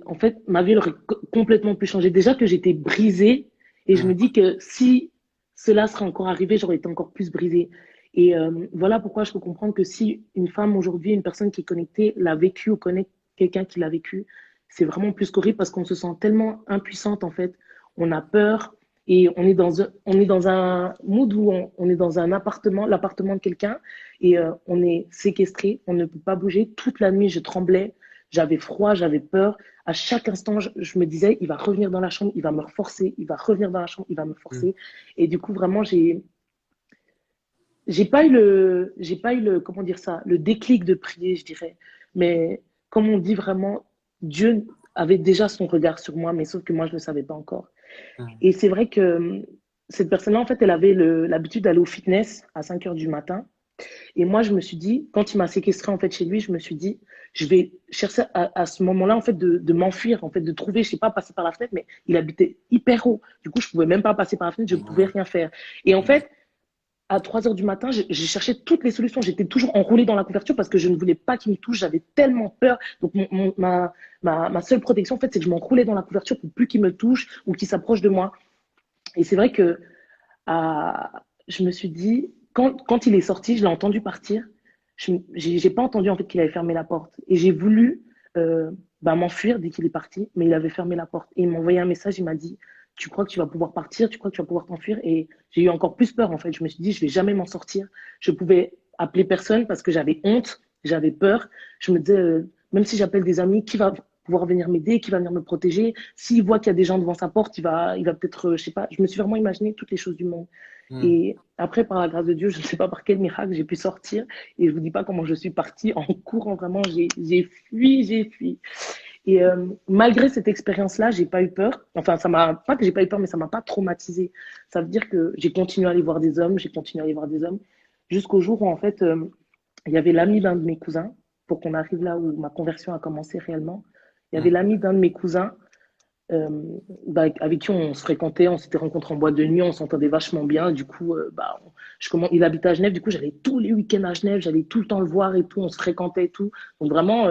en fait, ma vie aurait complètement pu changer. Déjà que j'étais brisée et je me dis que si cela serait encore arrivé, j'aurais été encore plus brisée. Et voilà pourquoi je peux comprendre que si une femme aujourd'hui, une personne qui est connectée, l'a vécu ou connaît quelqu'un qui l'a vécu, c'est vraiment plus qu'horrible parce qu'on se sent tellement impuissante en fait. On a peur et on est dans un mood où on est dans un appartement, l'appartement de quelqu'un et on est séquestré, on ne peut pas bouger. Toute la nuit, je tremblais. J'avais froid, j'avais peur. À chaque instant, je me disais, il va revenir dans la chambre, il va me reforcer, il va revenir dans la chambre, il va me forcer. Et du coup, vraiment, j'ai pas eu le, comment dire ça, le déclic de prier, je dirais. Mais comme on dit vraiment, Dieu avait déjà son regard sur moi, mais sauf que moi, je ne le savais pas encore. Et c'est vrai que cette personne-là, en fait, elle avait l'habitude d'aller au fitness à 5 heures du matin. Et moi, je me suis dit, quand il m'a séquestré en fait chez lui, je me suis dit, je vais chercher à ce moment-là en fait de m'enfuir, en fait, de trouver, je sais pas, passer par la fenêtre, mais il habitait hyper haut. Du coup, je pouvais même pas passer par la fenêtre, je ne pouvais rien faire. Et en fait, à 3 heures du matin, j'ai cherché toutes les solutions. J'étais toujours enroulée dans la couverture parce que je ne voulais pas qu'il me touche. J'avais tellement peur. Donc, ma seule protection, en fait, c'est que je m'enroulais dans la couverture pour plus qu'il me touche ou qu'il s'approche de moi. Et c'est vrai que je me suis dit, quand il est sorti, je l'ai entendu partir. Je n'ai pas entendu en fait qu'il avait fermé la porte. Et j'ai voulu m'enfuir dès qu'il est parti, mais il avait fermé la porte. Et il m'a envoyé un message, il m'a dit, tu crois que tu vas pouvoir partir, tu crois que tu vas pouvoir t'enfuir? Et j'ai eu encore plus peur en fait. Je me suis dit, je vais jamais m'en sortir. Je pouvais appeler personne parce que j'avais honte, j'avais peur. Je me disais, même si j'appelle des amis, qui va pouvoir venir m'aider, qui va venir me protéger? S'il voit qu'il y a des gens devant sa porte, il va peut-être, je sais pas. Je me suis vraiment imaginé toutes les choses du monde. Et après, par la grâce de Dieu, je ne sais pas par quel miracle, j'ai pu sortir. Et je ne vous dis pas comment je suis partie en courant. Vraiment, j'ai fui, j'ai fui. Et malgré cette expérience-là, j'ai pas eu peur. Enfin, ça m'a pas que j'ai pas eu peur, mais ça m'a pas traumatisée. Ça veut dire que j'ai continué à aller voir des hommes, j'ai continué à aller voir des hommes, jusqu'au jour où en fait, il y avait l'ami d'un de mes cousins, pour qu'on arrive là où ma conversion a commencé réellement. Il y avait l'ami d'un de mes cousins avec qui on se fréquentait, on s'était rencontrés en boîte de nuit, on s'entendait vachement bien. Du coup, il habitait à Genève, du coup, j'allais tous les week-ends à Genève, j'allais tout le temps le voir et tout, on se fréquentait et tout. Donc vraiment,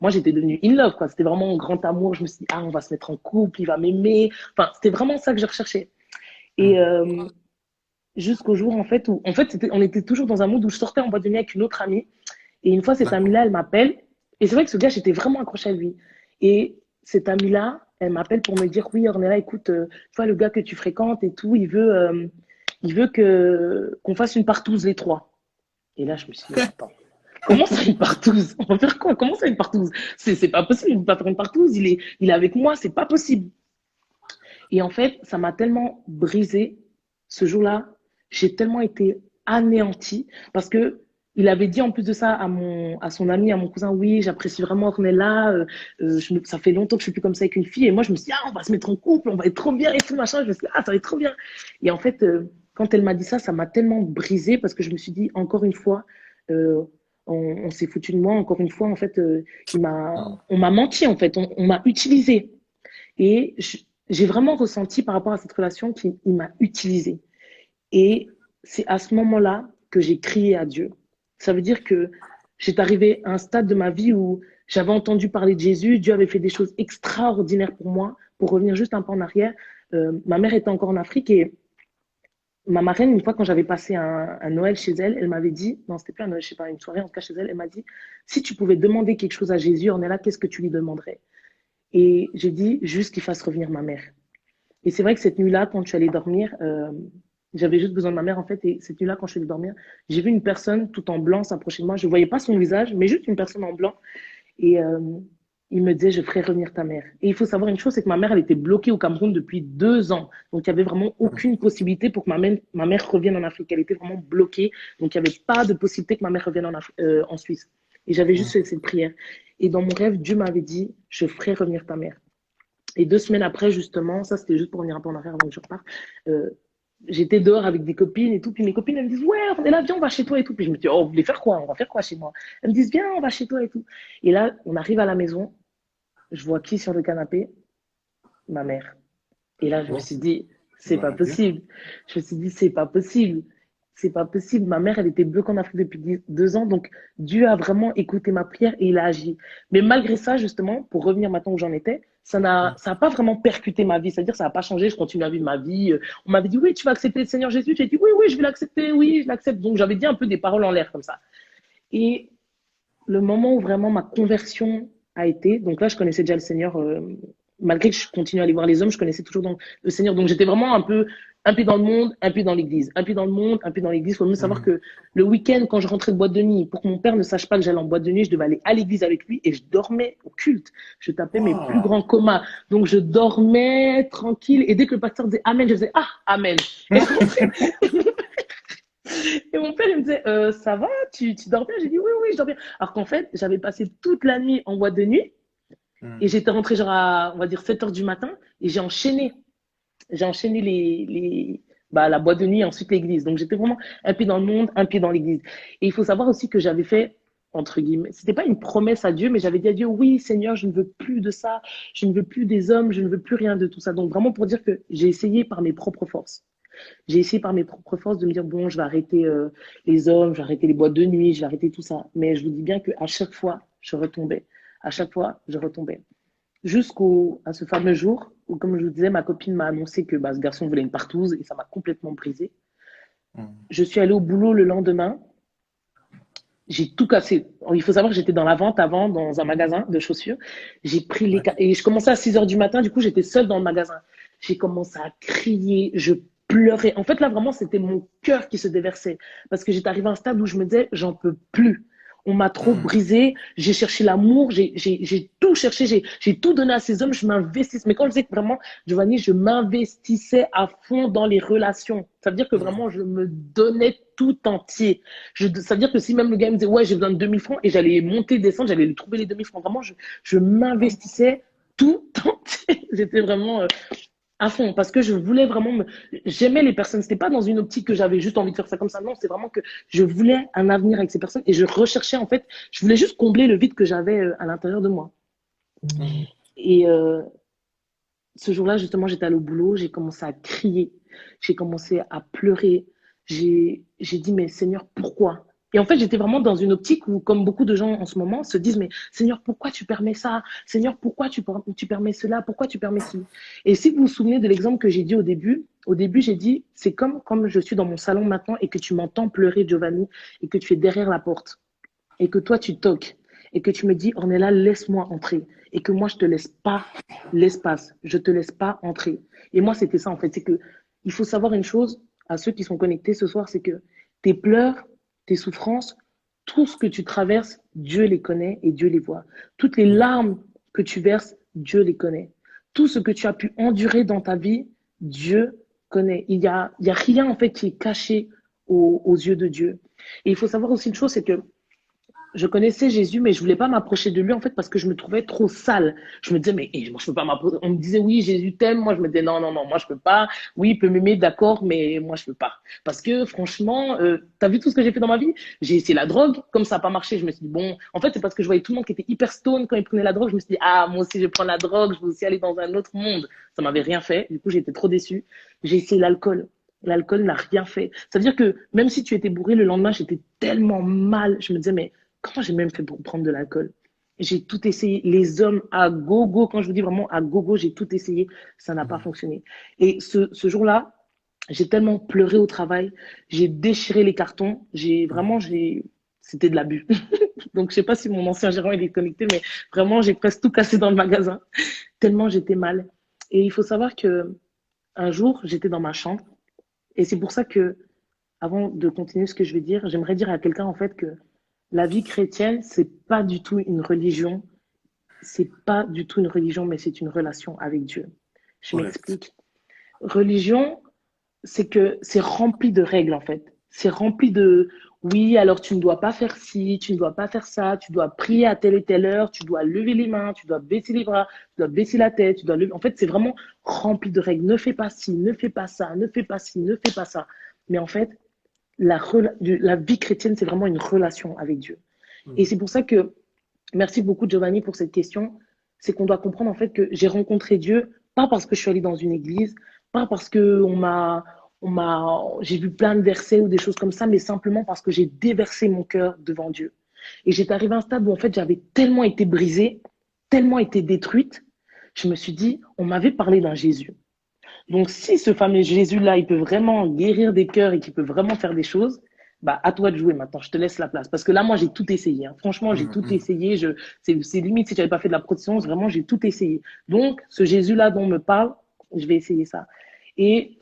moi, j'étais devenue in love, quoi. C'était vraiment un grand amour. Je me suis dit, on va se mettre en couple, il va m'aimer. Enfin, c'était vraiment ça que je recherchais. Et jusqu'au jour, en fait, où, en fait, on était toujours dans un mood où je sortais en boîte de nuit avec une autre amie. Et une fois, cette amie-là, elle m'appelle. Et c'est vrai que ce gars, j'étais vraiment accrochée à lui. Et cette amie-là, elle m'appelle pour me dire, oui, Ornella, écoute, tu vois, le gars que tu fréquentes et tout, il veut qu'on fasse une partouze, les trois. Et là, je me suis dit, attends, comment ça, une partouze? On va faire quoi? Comment ça, une partouze? C'est pas possible, il ne peut pas faire une partouze, il est avec moi, c'est pas possible. Et en fait, ça m'a tellement brisée ce jour-là, j'ai tellement été anéantie parce que il avait dit en plus de ça à son ami, à mon cousin, oui, j'apprécie vraiment Ornella, ça fait longtemps que je suis plus comme ça avec une fille. Et moi, je me suis dit, on va se mettre en couple, on va être trop bien et tout, machin. Je me suis dit, ça va être trop bien. Et en fait, quand elle m'a dit ça, ça m'a tellement brisée parce que je me suis dit, encore une fois, On s'est foutu de moi, encore une fois, en fait, Mm. on m'a menti, en fait, on m'a utilisé. Et j'ai vraiment ressenti par rapport à cette relation qu'il il m'a utilisé. Et c'est à ce moment-là que j'ai crié à Dieu. Ça veut dire que j'étais arrivée à un stade de ma vie où j'avais entendu parler de Jésus, Dieu avait fait des choses extraordinaires pour moi. Pour revenir juste un peu en arrière, ma mère était encore en Afrique et ma marraine, une fois quand j'avais passé un Noël chez elle, elle m'avait dit, non, c'était pas un Noël, je sais pas, une soirée en tout cas chez elle, elle m'a dit, si tu pouvais demander quelque chose à Jésus, on est là, qu'est-ce que tu lui demanderais? Et j'ai dit, juste qu'il fasse revenir ma mère. Et c'est vrai que cette nuit-là, quand je suis allée dormir, j'avais juste besoin de ma mère en fait. Et cette nuit-là, quand je suis allée dormir, j'ai vu une personne tout en blanc s'approcher de moi. Je ne voyais pas son visage, mais juste une personne en blanc. Et il me disait, je ferai revenir ta mère. Et il faut savoir une chose, c'est que ma mère, elle était bloquée au Cameroun depuis 2 ans. Donc, il n'y avait vraiment aucune possibilité pour que ma mère revienne en Afrique. Elle était vraiment bloquée. Donc, il n'y avait pas de possibilité que ma mère revienne en Suisse. Et j'avais juste fait cette prière. Et dans mon rêve, Dieu m'avait dit, je ferai revenir ta mère. Et 2 semaines après, justement, ça c'était juste pour revenir un peu en arrière avant que je reparte, euh, j'étais dehors avec des copines et tout. Puis mes copines, elles me disent, ouais, on est là, viens, on va chez toi et tout. Puis je me dis, oh, vous voulez faire quoi? On va faire quoi chez moi? Elles me disent, viens, on va chez toi et tout. Et là, on arrive à la maison, je vois qui sur le canapé? Ma mère. Et là, je me Oh, suis dit, c'est pas voilà bien. possible. Je me suis dit, c'est pas possible. C'est pas possible. Ma mère, elle était bloquée en Afrique depuis 2 ans. Donc, Dieu a vraiment écouté ma prière et il a agi. Mais malgré ça, justement, pour revenir maintenant où j'en étais, ça a pas vraiment percuté ma vie. C'est-à-dire, ça n'a pas changé. Je continue à vivre ma vie. On m'avait dit, oui, tu vas accepter le Seigneur Jésus. J'ai dit, oui, oui, je vais l'accepter. Oui, je l'accepte. Donc, j'avais dit un peu des paroles en l'air comme ça. Et le moment où vraiment ma conversion a été, donc là, je connaissais déjà le Seigneur, malgré que je continue à aller voir les hommes, je connaissais toujours le Seigneur. Donc j'étais vraiment un pied dans le monde, un pied dans l'église, un pied dans le monde, un pied dans l'église. Il faut même savoir Mm. que le week-end, quand je rentrais de boîte de nuit, pour que mon père ne sache pas que j'allais en boîte de nuit, je devais aller à l'église avec lui et je dormais au culte. Je tapais mes plus Wow. grands comas. Donc je dormais tranquille et dès que le pasteur disait Amen, je faisais Ah, Amen. Et et mon père, il me disait, ça va, tu dors bien? J'ai dit, oui, oui, je dors bien. Alors qu'en fait, j'avais passé toute la nuit en boîte de nuit et Mm. j'étais rentrée genre à, on va dire, 7 heures du matin et j'ai enchaîné. J'ai enchaîné la boîte de nuit et ensuite l'église. Donc j'étais vraiment un pied dans le monde, un pied dans l'église. Et il faut savoir aussi que j'avais fait, entre guillemets, c'était pas une promesse à Dieu, mais j'avais dit à Dieu, oui, Seigneur, je ne veux plus de ça, je ne veux plus des hommes, je ne veux plus rien de tout ça. Donc vraiment pour dire que j'ai essayé par mes propres forces. J'ai essayé par mes propres forces de me dire, bon, je vais arrêter les hommes, je vais arrêter les boîtes de nuit, je vais arrêter tout ça. Mais je vous dis bien qu'à chaque fois, je retombais. À chaque fois, je retombais. À ce fameux jour où, comme je vous disais, ma copine m'a annoncé que bah, ce garçon voulait une partouze et ça m'a complètement brisé. Mm. Je suis allée au boulot le lendemain. J'ai tout cassé. Il faut savoir que j'étais dans la vente avant, dans un magasin de chaussures. J'ai pris Ouais. et je commençais à 6 heures du matin. Du coup, j'étais seule dans le magasin. J'ai commencé à crier. Je pleurais. En fait, là, vraiment, c'était mon cœur qui se déversait. Parce que j'étais arrivée à un stade où je me disais, j'en peux plus. On m'a trop Mm. brisé. J'ai cherché l'amour. J'ai tout cherché. J'ai tout donné à ces hommes. Je m'investis. Mais quand je disais que vraiment, Giovanni, je m'investissais à fond dans les relations. Ça veut dire que Mm. vraiment, je me donnais tout entier. Ça veut dire que si même le gars me disait, ouais, j'ai besoin de 2 000 francs, et j'allais monter, descendre, j'allais lui trouver les 2 000 francs. Vraiment, je m'investissais tout entier. J'étais vraiment à fond parce que je voulais vraiment j'aimais les personnes. C'était pas dans une optique que j'avais juste envie de faire ça comme ça. Non, c'est vraiment que je voulais un avenir avec ces personnes et je recherchais, en fait, je voulais juste combler le vide que j'avais à l'intérieur de moi. Mm. Et ce jour-là, justement, j'étais allée au boulot, j'ai commencé à crier, j'ai commencé à pleurer. J'ai dit, mais Seigneur, pourquoi? Et en fait, j'étais vraiment dans une optique où, comme beaucoup de gens en ce moment, se disent, mais Seigneur, pourquoi tu permets ça? Seigneur, pourquoi tu permets cela? Pourquoi tu permets ci? Et si vous vous souvenez de l'exemple que j'ai dit au début, j'ai dit, c'est comme je suis dans mon salon maintenant et que tu m'entends pleurer, Giovanni, et que tu es derrière la porte et que toi, tu toques et que tu me dis, Ornella, laisse-moi entrer et que moi, je te laisse pas l'espace, je te laisse pas entrer. Et moi, c'était ça, en fait. C'est que il faut savoir une chose à ceux qui sont connectés ce soir, c'est que tes pleurs, tes souffrances, tout ce que tu traverses, Dieu les connaît et Dieu les voit. Toutes les Mm. larmes que tu verses, Dieu les connaît. Tout ce que tu as pu endurer dans ta vie, Dieu connaît. Il y a rien, en fait, qui est caché aux yeux de Dieu. Et il faut savoir aussi une chose, c'est que je connaissais Jésus, mais je voulais pas m'approcher de lui en fait parce que je me trouvais trop sale. Je me disais mais moi je peux pas m'approcher. On me disait oui Jésus t'aime, moi je me disais non non non moi je peux pas. Oui il peut m'aimer d'accord mais moi je peux pas parce que franchement t'as vu tout ce que j'ai fait dans ma vie? J'ai essayé la drogue, comme ça a pas marché, je me suis dit bon en fait c'est parce que je voyais tout le monde qui était hyper stone quand ils prenaient la drogue, je me suis dit ah moi aussi je vais prendre la drogue, je vais aussi aller dans un autre monde. Ça m'avait rien fait, du coup j'étais trop déçue. J'ai essayé l'alcool. L'alcool n'a rien fait. Ça veut dire que même si tu étais bourré le lendemain, j'étais tellement mal. Je me disais, mais comment j'ai même fait pour prendre de l'alcool? J'ai tout essayé. Les hommes à gogo, quand je vous dis vraiment à gogo, j'ai tout essayé. Ça n'a pas Mhm. fonctionné. Et ce jour-là, j'ai tellement pleuré au travail. J'ai déchiré les cartons. C'était de l'abus. Donc, je sais pas si mon ancien gérant il est connecté, mais vraiment, j'ai presque tout cassé dans le magasin. Tellement j'étais mal. Et il faut savoir que un jour, j'étais dans ma chambre. Et c'est pour ça que, avant de continuer ce que je vais dire, j'aimerais dire à quelqu'un, en fait, que la vie chrétienne, c'est pas du tout une religion. C'est pas du tout une religion, mais c'est une relation avec Dieu. Je Correct. m'explique. Religion, c'est que c'est rempli de règles, en fait. C'est rempli de, oui, alors tu ne dois pas faire ci, tu ne dois pas faire ça, tu dois prier à telle et telle heure, tu dois lever les mains, tu dois baisser les bras, tu dois baisser la tête, tu dois lever. En fait, c'est vraiment rempli de règles. Ne fais pas ci, ne fais pas ça, ne fais pas ci, ne fais pas ça. Mais en fait, la vie chrétienne, c'est vraiment une relation avec Dieu. Et Mhm. c'est pour ça que, merci beaucoup Giovanni pour cette question, c'est qu'on doit comprendre en fait que j'ai rencontré Dieu, pas parce que je suis allée dans une église, pas parce que j'ai vu plein de versets ou des choses comme ça, mais simplement parce que j'ai déversé mon cœur devant Dieu. Et j'étais arrivée à un stade où en fait j'avais tellement été brisée, tellement été détruite, je me suis dit, on m'avait parlé d'un Jésus. Donc, si ce fameux Jésus-là, il peut vraiment guérir des cœurs et qu'il peut vraiment faire des choses, bah, à toi de jouer maintenant. Je te laisse la place. Parce que là, moi, j'ai tout essayé. Hein. Franchement, j'ai Mhm. tout Mhm. essayé. C'est limite si je n'avais pas fait de la protection. Vraiment, j'ai tout essayé. Donc, ce Jésus-là dont on me parle, je vais essayer ça. Et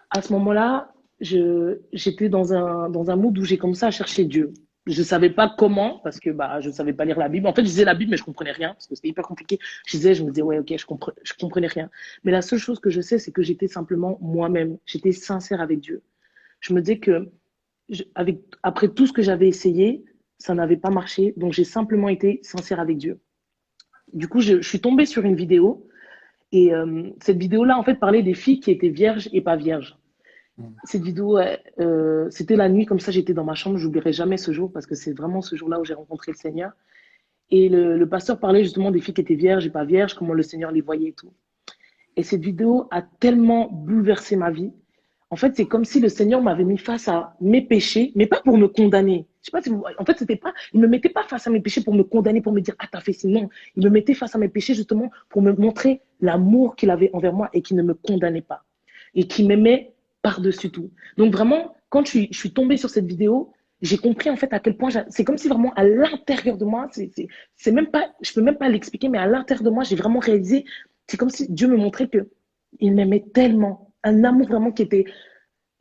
à ce moment-là, j'étais dans un mood où j'ai commencé à chercher Dieu. Je ne savais pas comment, parce que bah, je ne savais pas lire la Bible. En fait, je disais la Bible, mais je ne comprenais rien, parce que c'était hyper compliqué. Je me disais, ouais, ok, je comprenais rien. Mais la seule chose que je sais, c'est que j'étais simplement moi-même. J'étais sincère avec Dieu. Je me disais que, après tout ce que j'avais essayé, ça n'avait pas marché. Donc, j'ai simplement été sincère avec Dieu. Du coup, je suis tombée sur une vidéo. Et cette vidéo-là, en fait, parlait des filles qui étaient vierges et pas vierges. Mhm. Cette vidéo, c'était la nuit, comme ça j'étais dans ma chambre, j'oublierai jamais ce jour parce que c'est vraiment ce jour-là où j'ai rencontré le Seigneur. Et le pasteur parlait justement des filles qui étaient vierges et pas vierges, comment le Seigneur les voyait et tout. Et cette vidéo a tellement bouleversé ma vie. En fait, c'est comme si le Seigneur m'avait mis face à mes péchés, mais pas pour me condamner. Je sais pas si vous... En fait, c'était pas, il me mettait pas face à mes péchés pour me condamner, pour me dire, ah, t'as fait ci. Non. Il me mettait face à mes péchés justement pour me montrer l'amour qu'il avait envers moi et qui ne me condamnait pas. Et qui m'aimait par-dessus tout. Donc vraiment, quand je suis tombée sur cette vidéo, j'ai compris en fait à quel point c'est comme si vraiment à l'intérieur de moi, c'est même pas, je peux même pas l'expliquer, mais à l'intérieur de moi, j'ai vraiment réalisé, c'est comme si Dieu me montrait que il m'aimait tellement, un amour vraiment qui était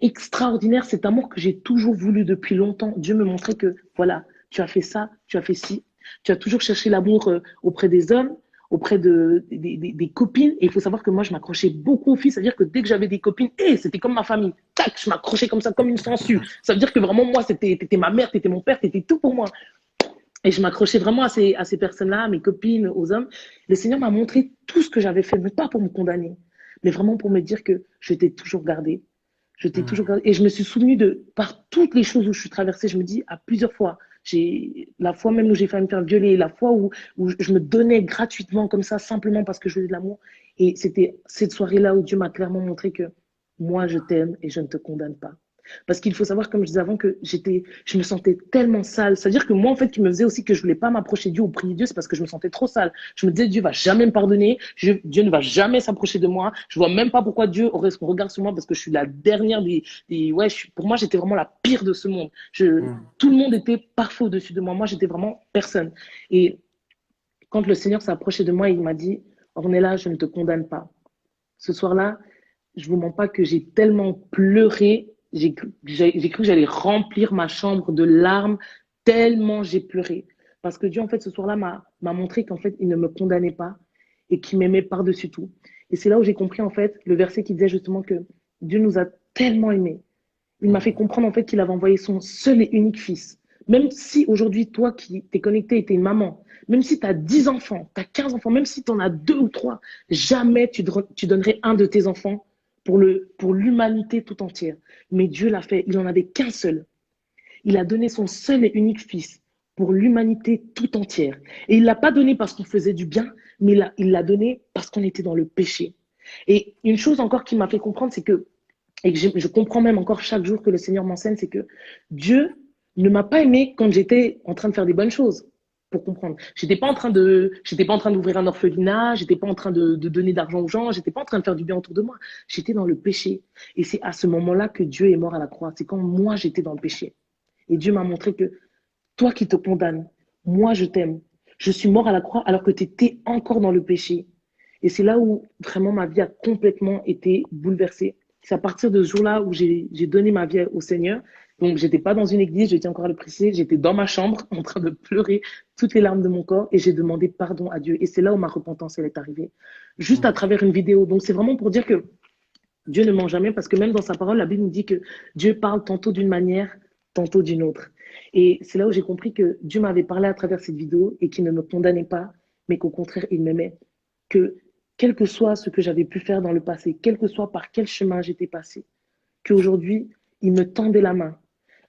extraordinaire, cet amour que j'ai toujours voulu depuis longtemps. Dieu me montrait que, voilà, tu as fait ça, tu as fait ci. Tu as toujours cherché l'amour auprès des hommes, auprès des copines. Et il faut savoir que moi, je m'accrochais beaucoup aux filles. C'est-à-dire que dès que j'avais des copines, c'était comme ma famille. Tac, je m'accrochais comme ça, comme une sangsue. Ça veut dire que vraiment, moi, t'étais ma mère, t'étais mon père, t'étais tout pour moi. Et je m'accrochais vraiment à ces personnes-là, à mes copines, aux hommes. Le Seigneur m'a montré tout ce que j'avais fait, mais pas pour me condamner, mais vraiment pour me dire que je t'ai toujours gardé. Je t'ai toujours Mhm. gardé. Et je me suis souvenu par toutes les choses où je suis traversée, je me dis à plusieurs fois, la fois même où j'ai failli me faire violer, la fois où je me donnais gratuitement comme ça, simplement parce que je voulais de l'amour. Et c'était cette soirée-là où Dieu m'a clairement montré que moi, je t'aime et je ne te condamne pas. Parce qu'il faut savoir, comme je disais avant, que je me sentais tellement sale. C'est-à-dire que moi, en fait, qui me faisait aussi que je voulais pas m'approcher de Dieu ou prier Dieu, c'est parce que je me sentais trop sale. Je me disais, Dieu va jamais me pardonner, Dieu ne va jamais s'approcher de moi. Je vois même pas pourquoi Dieu aurait son regard sur moi parce que je suis la dernière ouais, pour moi, j'étais vraiment la pire de ce monde. Mhm. Tout le monde était parfait au-dessus de moi. Moi, j'étais vraiment personne. Et quand le Seigneur s'est approché de moi, il m'a dit, Ornella, je ne te condamne pas. Ce soir-là, je vous mens pas que j'ai tellement pleuré, j'ai cru que j'allais remplir ma chambre de larmes, tellement j'ai pleuré. Parce que Dieu, en fait, ce soir-là, m'a montré qu'en fait, il ne me condamnait pas et qu'il m'aimait par-dessus tout. Et c'est là où j'ai compris, en fait, le verset qui disait justement que Dieu nous a tellement aimés. Il m'a fait Mhm. comprendre, en fait, qu'il avait envoyé son seul et unique fils. Même si aujourd'hui, toi qui t'es connecté et t'es une maman, même si tu as 10 enfants, tu as 15 enfants, même si tu en as 2 ou 3, jamais tu donnerais un de tes enfants pour l'humanité tout entière. Mais Dieu l'a fait, il n'en avait qu'un seul. Il a donné son seul et unique fils pour l'humanité tout entière. Et il ne l'a pas donné parce qu'on faisait du bien, mais il l'a donné parce qu'on était dans le péché. Et une chose encore qui m'a fait comprendre, c'est que, et que je comprends même encore chaque jour que le Seigneur m'enseigne, c'est que Dieu ne m'a pas aimé quand j'étais en train de faire des bonnes choses. Pour comprendre. J'étais pas en train d'ouvrir un orphelinat, j'étais pas en train de donner d'argent aux gens, j'étais pas en train de faire du bien autour de moi. J'étais dans le péché. Et c'est à ce moment-là que Dieu est mort à la croix. C'est quand moi j'étais dans le péché. Et Dieu m'a montré que toi qui te condamnes, moi je t'aime. Je suis mort à la croix alors que tu étais encore dans le péché. Et c'est là où vraiment ma vie a complètement été bouleversée. C'est à partir de ce jour-là où j'ai donné ma vie au Seigneur. Donc, j'étais pas dans une église, je tiens encore à le préciser, j'étais dans ma chambre en train de pleurer toutes les larmes de mon corps et j'ai demandé pardon à Dieu. Et c'est là où ma repentance, elle est arrivée. Juste à travers une vidéo. Donc, c'est vraiment pour dire que Dieu ne ment jamais parce que même dans sa parole, la Bible nous dit que Dieu parle tantôt d'une manière, tantôt d'une autre. Et c'est là où j'ai compris que Dieu m'avait parlé à travers cette vidéo et qu'il ne me condamnait pas, mais qu'au contraire, il m'aimait. Que quel que soit ce que j'avais pu faire dans le passé, quel que soit par quel chemin j'étais passé, qu'aujourd'hui, il me tendait la main.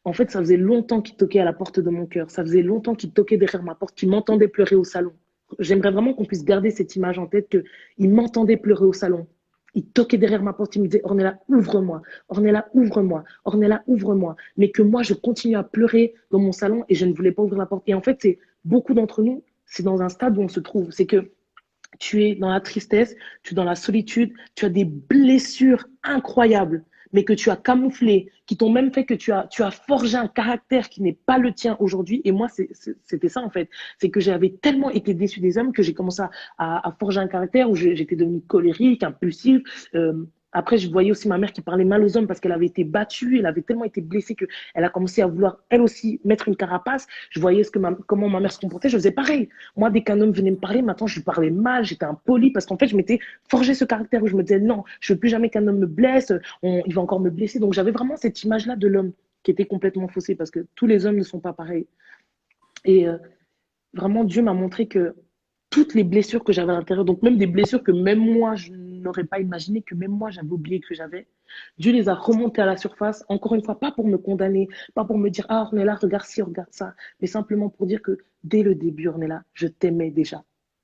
En fait, ça faisait longtemps qu'il toquait à la porte de mon cœur. Ça faisait longtemps qu'il toquait derrière ma porte, qu'il m'entendait pleurer au salon. J'aimerais vraiment qu'on puisse garder cette image en tête qu'il m'entendait pleurer au salon. Il toquait derrière ma porte, il me disait Ornella, ouvre-moi, Ornella, ouvre-moi, Ornella, ouvre-moi. Mais que moi, je continue à pleurer dans mon salon et je ne voulais pas ouvrir la porte. Et en fait, c'est beaucoup d'entre nous, c'est dans un stade où on se trouve. C'est que tu es dans la tristesse, tu es dans la solitude, tu as des blessures incroyables, mais que tu as camouflées, qui t'ont même fait que tu as forgé un caractère qui n'est pas le tien aujourd'hui. Et moi, c'était ça en fait. C'est que j'avais tellement été déçue des hommes que j'ai commencé à forger un caractère où j'étais devenue colérique, impulsive. Après, je voyais aussi ma mère qui parlait mal aux hommes parce qu'elle avait été battue, elle avait tellement été blessée qu'elle a commencé à vouloir, elle aussi, mettre une carapace. Je voyais comment ma mère se comportait, je faisais pareil. Moi, dès qu'un homme venait me parler, maintenant, je lui parlais mal, j'étais impoli parce qu'en fait, je m'étais forgé ce caractère où je me disais non, je veux plus jamais qu'un homme me blesse, il va encore me blesser. Donc, j'avais vraiment cette image-là de l'homme qui était complètement faussée parce que tous les hommes ne sont pas pareils. Et vraiment, Dieu m'a montré que toutes les blessures que j'avais à l'intérieur, donc même des blessures que même moi, je n'aurais pas imaginé, que même moi, j'avais oublié que j'avais, Dieu les a remontées à la surface, encore une fois, pas pour me condamner, pas pour me dire, ah, Ornella, regarde ci, regarde ça, mais simplement pour dire que dès le début, Ornella, je t'aimais déjà.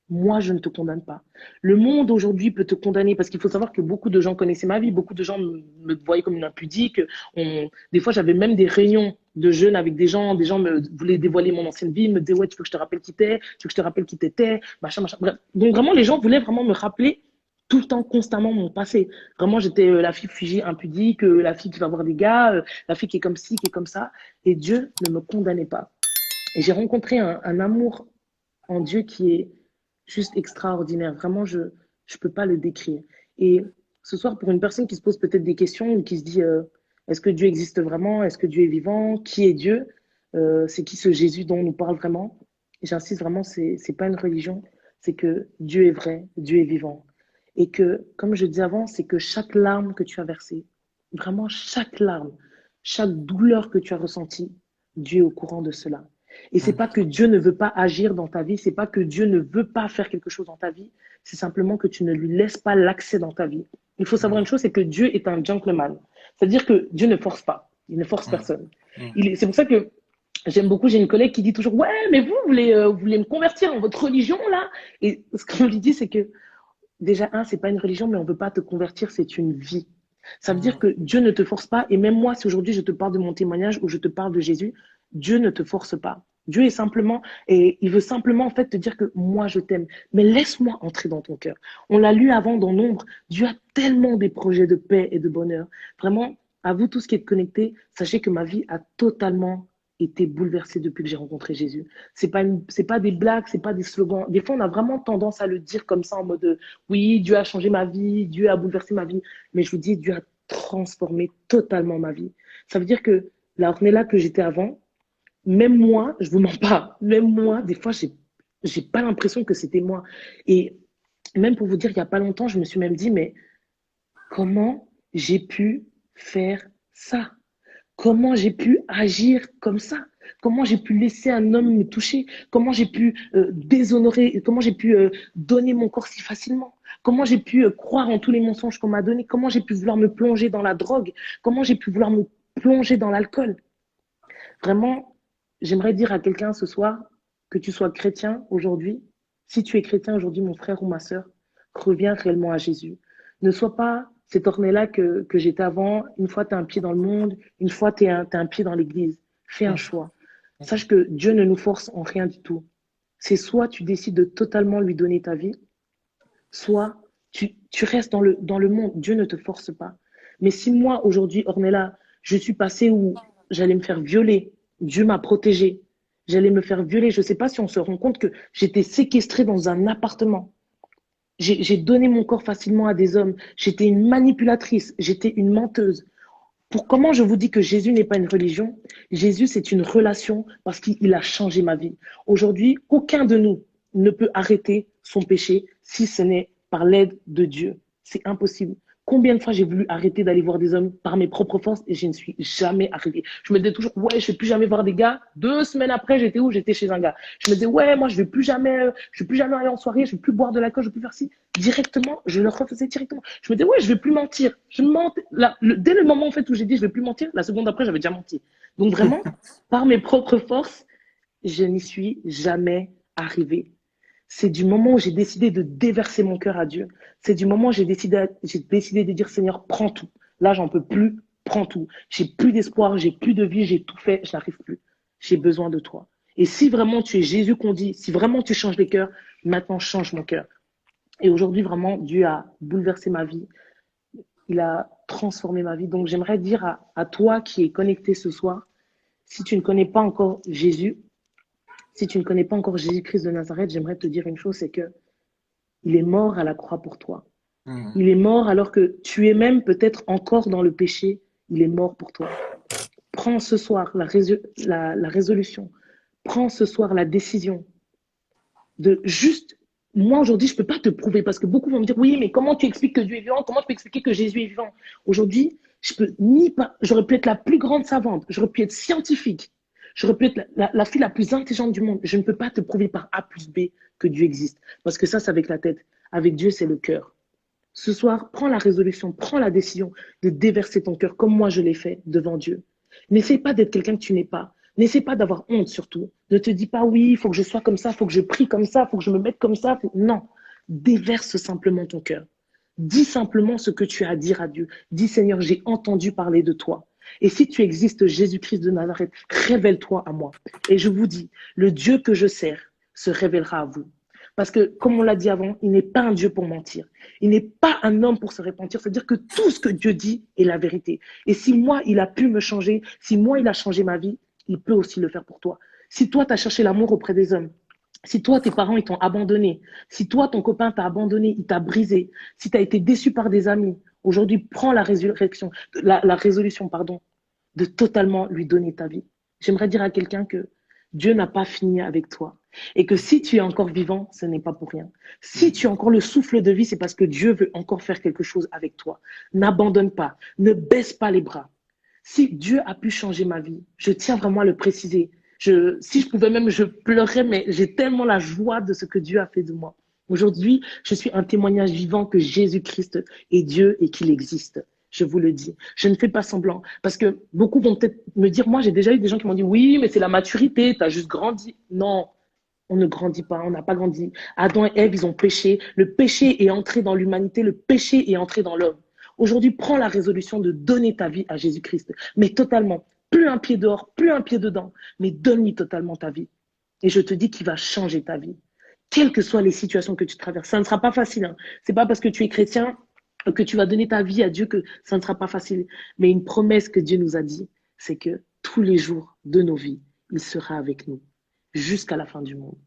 Moi, je ne te condamne pas. Le monde aujourd'hui peut te condamner parce qu'il faut savoir que beaucoup de gens connaissaient ma vie, beaucoup de gens me voyaient comme une impudique. Des fois, j'avais même des réunions de jeunes avec des gens me voulaient dévoiler mon ancienne vie, me disaient, ouais, tu veux que je te rappelle qui t'es, tu veux que je te rappelle qui t'étais, machin, machin. Bref. Donc vraiment, les gens voulaient vraiment me rappeler tout le temps, constamment mon passé. Vraiment, j'étais la fille figée, impudique, la fille qui va voir des gars, la fille qui est comme ci, qui est comme ça. Et Dieu ne me condamnait pas. Et j'ai rencontré un amour en Dieu qui est juste extraordinaire. Vraiment, je ne peux pas le décrire. Et ce soir, pour une personne qui se pose peut-être des questions ou qui se dit est-ce que Dieu existe vraiment? Est-ce que Dieu est vivant? Qui est Dieu? C'est qui ce Jésus dont on nous parle vraiment? Et j'insiste vraiment, c'est pas une religion, c'est que Dieu est vrai, Dieu est vivant. Et que, comme je disais avant, c'est que chaque larme que tu as versée, vraiment chaque larme, chaque douleur que tu as ressentie, Dieu est au courant de cela. Et c'est pas que Dieu ne veut pas agir dans ta vie, c'est pas que Dieu ne veut pas faire quelque chose dans ta vie, c'est simplement que tu ne lui laisses pas l'accès dans ta vie. Il faut savoir une chose, c'est que Dieu est un gentleman. C'est-à-dire que Dieu ne force pas, il ne force personne. C'est pour ça que j'aime beaucoup, j'ai une collègue qui dit toujours ouais, mais vous voulez me convertir en votre religion là? Et ce qu'on lui dit, c'est que déjà c'est pas une religion, mais on veut pas te convertir, c'est une vie. Ça veut dire que Dieu ne te force pas. Et même moi, si aujourd'hui je te parle de mon témoignage ou je te parle de Jésus, Dieu ne te force pas. Dieu est simplement, et il veut simplement en fait te dire que moi je t'aime, mais laisse-moi entrer dans ton cœur. On l'a lu avant dans Nombre, Dieu a tellement des projets de paix et de bonheur. Vraiment, à vous tous qui êtes connectés, sachez que ma vie a totalement été bouleversée depuis que j'ai rencontré Jésus. C'est pas des blagues, c'est pas des slogans. Des fois, on a vraiment tendance à le dire comme ça en mode oui, Dieu a changé ma vie, Dieu a bouleversé ma vie. Mais je vous dis, Dieu a transformé totalement ma vie. Ça veut dire que la Ornella que j'étais avant, même moi, je vous mens pas, même moi, des fois, j'ai pas l'impression que c'était moi. Et même pour vous dire, il y a pas longtemps, je me suis même dit, mais comment j'ai pu faire ça? Comment j'ai pu agir comme ça? Comment j'ai pu laisser un homme me toucher? Comment j'ai pu déshonorer? Comment j'ai pu donner mon corps si facilement? Comment j'ai pu croire en tous les mensonges qu'on m'a donnés? Comment j'ai pu vouloir me plonger dans la drogue? Comment j'ai pu vouloir me plonger dans l'alcool? Vraiment, j'aimerais dire à quelqu'un ce soir que tu sois chrétien aujourd'hui. Si tu es chrétien aujourd'hui, mon frère ou ma sœur, reviens réellement à Jésus. Ne sois pas cet orné-là que j'étais avant. Une fois, tu as un pied dans le monde. Une fois, tu as un pied dans l'église. Fais un choix. Sache que Dieu ne nous force en rien du tout. C'est soit tu décides de totalement lui donner ta vie, soit tu restes dans le monde. Dieu ne te force pas. Mais si moi, aujourd'hui, Ornella, je suis passée où j'allais me faire violer, Dieu m'a protégée, j'allais me faire violer, je ne sais pas si on se rend compte que j'étais séquestrée dans un appartement. J'ai donné mon corps facilement à des hommes. J'étais une manipulatrice, j'étais une menteuse. Comment je vous dis que Jésus n'est pas une religion? Jésus, c'est une relation parce qu'il a changé ma vie. Aujourd'hui, aucun de nous ne peut arrêter son péché si ce n'est par l'aide de Dieu. C'est impossible. Combien de fois j'ai voulu arrêter d'aller voir des hommes par mes propres forces et je ne suis jamais arrivée. Je me disais toujours, ouais, je ne vais plus jamais voir des gars. 2 semaines après, j'étais où? J'étais chez un gars. Je me disais, ouais, moi, je ne vais plus jamais aller en soirée, je ne vais plus boire de l'alcool, je ne vais plus faire ci. Directement, je le refaisais directement. Je me disais, ouais, je ne vais plus mentir. Dès le moment en fait, où j'ai dit, je ne vais plus mentir, la seconde après, j'avais déjà menti. Donc vraiment, par mes propres forces, je n'y suis jamais arrivée. C'est du moment où j'ai décidé de déverser mon cœur à Dieu. C'est du moment où j'ai décidé de dire, Seigneur, prends tout. Là, j'en peux plus, prends tout. J'ai plus d'espoir, j'ai plus de vie, j'ai tout fait, je n'arrive plus. J'ai besoin de toi. Et si vraiment tu es Jésus qu'on dit, si vraiment tu changes les cœurs, maintenant change mon cœur. Et aujourd'hui, vraiment, Dieu a bouleversé ma vie. Il a transformé ma vie. Donc, j'aimerais dire à toi qui es connecté ce soir, si tu ne connais pas encore Jésus, si tu ne connais pas encore Jésus-Christ de Nazareth, j'aimerais te dire une chose, c'est que il est mort à la croix pour toi. Il est mort alors que tu es même peut-être encore dans le péché. Il est mort pour toi. Prends ce soir la résolution. Prends ce soir la décision de juste. Moi, aujourd'hui, je ne peux pas te prouver parce que beaucoup vont me dire, oui, mais comment tu expliques que Dieu est vivant? Comment tu peux expliquer que Jésus est vivant? Aujourd'hui, je peux ni pas. J'aurais pu être la plus grande savante. J'aurais pu être scientifique. J'aurais pu être la fille la plus intelligente du monde. Je ne peux pas te prouver par A plus B que Dieu existe. Parce que ça, c'est avec la tête. Avec Dieu, c'est le cœur. Ce soir, prends la résolution, prends la décision de déverser ton cœur comme moi je l'ai fait devant Dieu. N'essaie pas d'être quelqu'un que tu n'es pas. N'essaie pas d'avoir honte surtout. Ne te dis pas oui, il faut que je sois comme ça, il faut que je prie comme ça, il faut que je me mette comme ça. Non, déverse simplement ton cœur. Dis simplement ce que tu as à dire à Dieu. Dis Seigneur, j'ai entendu parler de toi. Et si tu existes, Jésus-Christ de Nazareth, révèle-toi à moi. Et je vous dis, le Dieu que je sers se révélera à vous. Parce que, comme on l'a dit avant, il n'est pas un Dieu pour mentir. Il n'est pas un homme pour se repentir. C'est-à-dire que tout ce que Dieu dit est la vérité. Et si moi, il a pu me changer, si moi, il a changé ma vie, il peut aussi le faire pour toi. Si toi, tu as cherché l'amour auprès des hommes, si toi, tes parents, ils t'ont abandonné, si toi, ton copain t'a abandonné, il t'a brisé, si tu as été déçu par des amis, aujourd'hui, prends la résolution, pardon, de totalement lui donner ta vie. J'aimerais dire à quelqu'un que Dieu n'a pas fini avec toi. Et que si tu es encore vivant, ce n'est pas pour rien. Si tu as encore le souffle de vie, c'est parce que Dieu veut encore faire quelque chose avec toi. N'abandonne pas, ne baisse pas les bras. Si Dieu a pu changer ma vie, je tiens vraiment à le préciser. Si je pouvais même, je pleurais, mais j'ai tellement la joie de ce que Dieu a fait de moi. Aujourd'hui, je suis un témoignage vivant que Jésus-Christ est Dieu et qu'il existe. Je vous le dis. Je ne fais pas semblant. Parce que beaucoup vont peut-être me dire, moi j'ai déjà eu des gens qui m'ont dit, oui, mais c'est la maturité, tu as juste grandi. Non, on ne grandit pas, on n'a pas grandi. Adam et Ève, ils ont péché. Le péché est entré dans l'humanité, le péché est entré dans l'homme. Aujourd'hui, prends la résolution de donner ta vie à Jésus-Christ, mais totalement. Plus un pied dehors, plus un pied dedans, mais donne-lui totalement ta vie. Et je te dis qu'il va changer ta vie. Quelles que soient les situations que tu traverses, ça ne sera pas facile. Hein. C'est pas parce que tu es chrétien que tu vas donner ta vie à Dieu que ça ne sera pas facile. Mais une promesse que Dieu nous a dit, c'est que tous les jours de nos vies, il sera avec nous jusqu'à la fin du monde.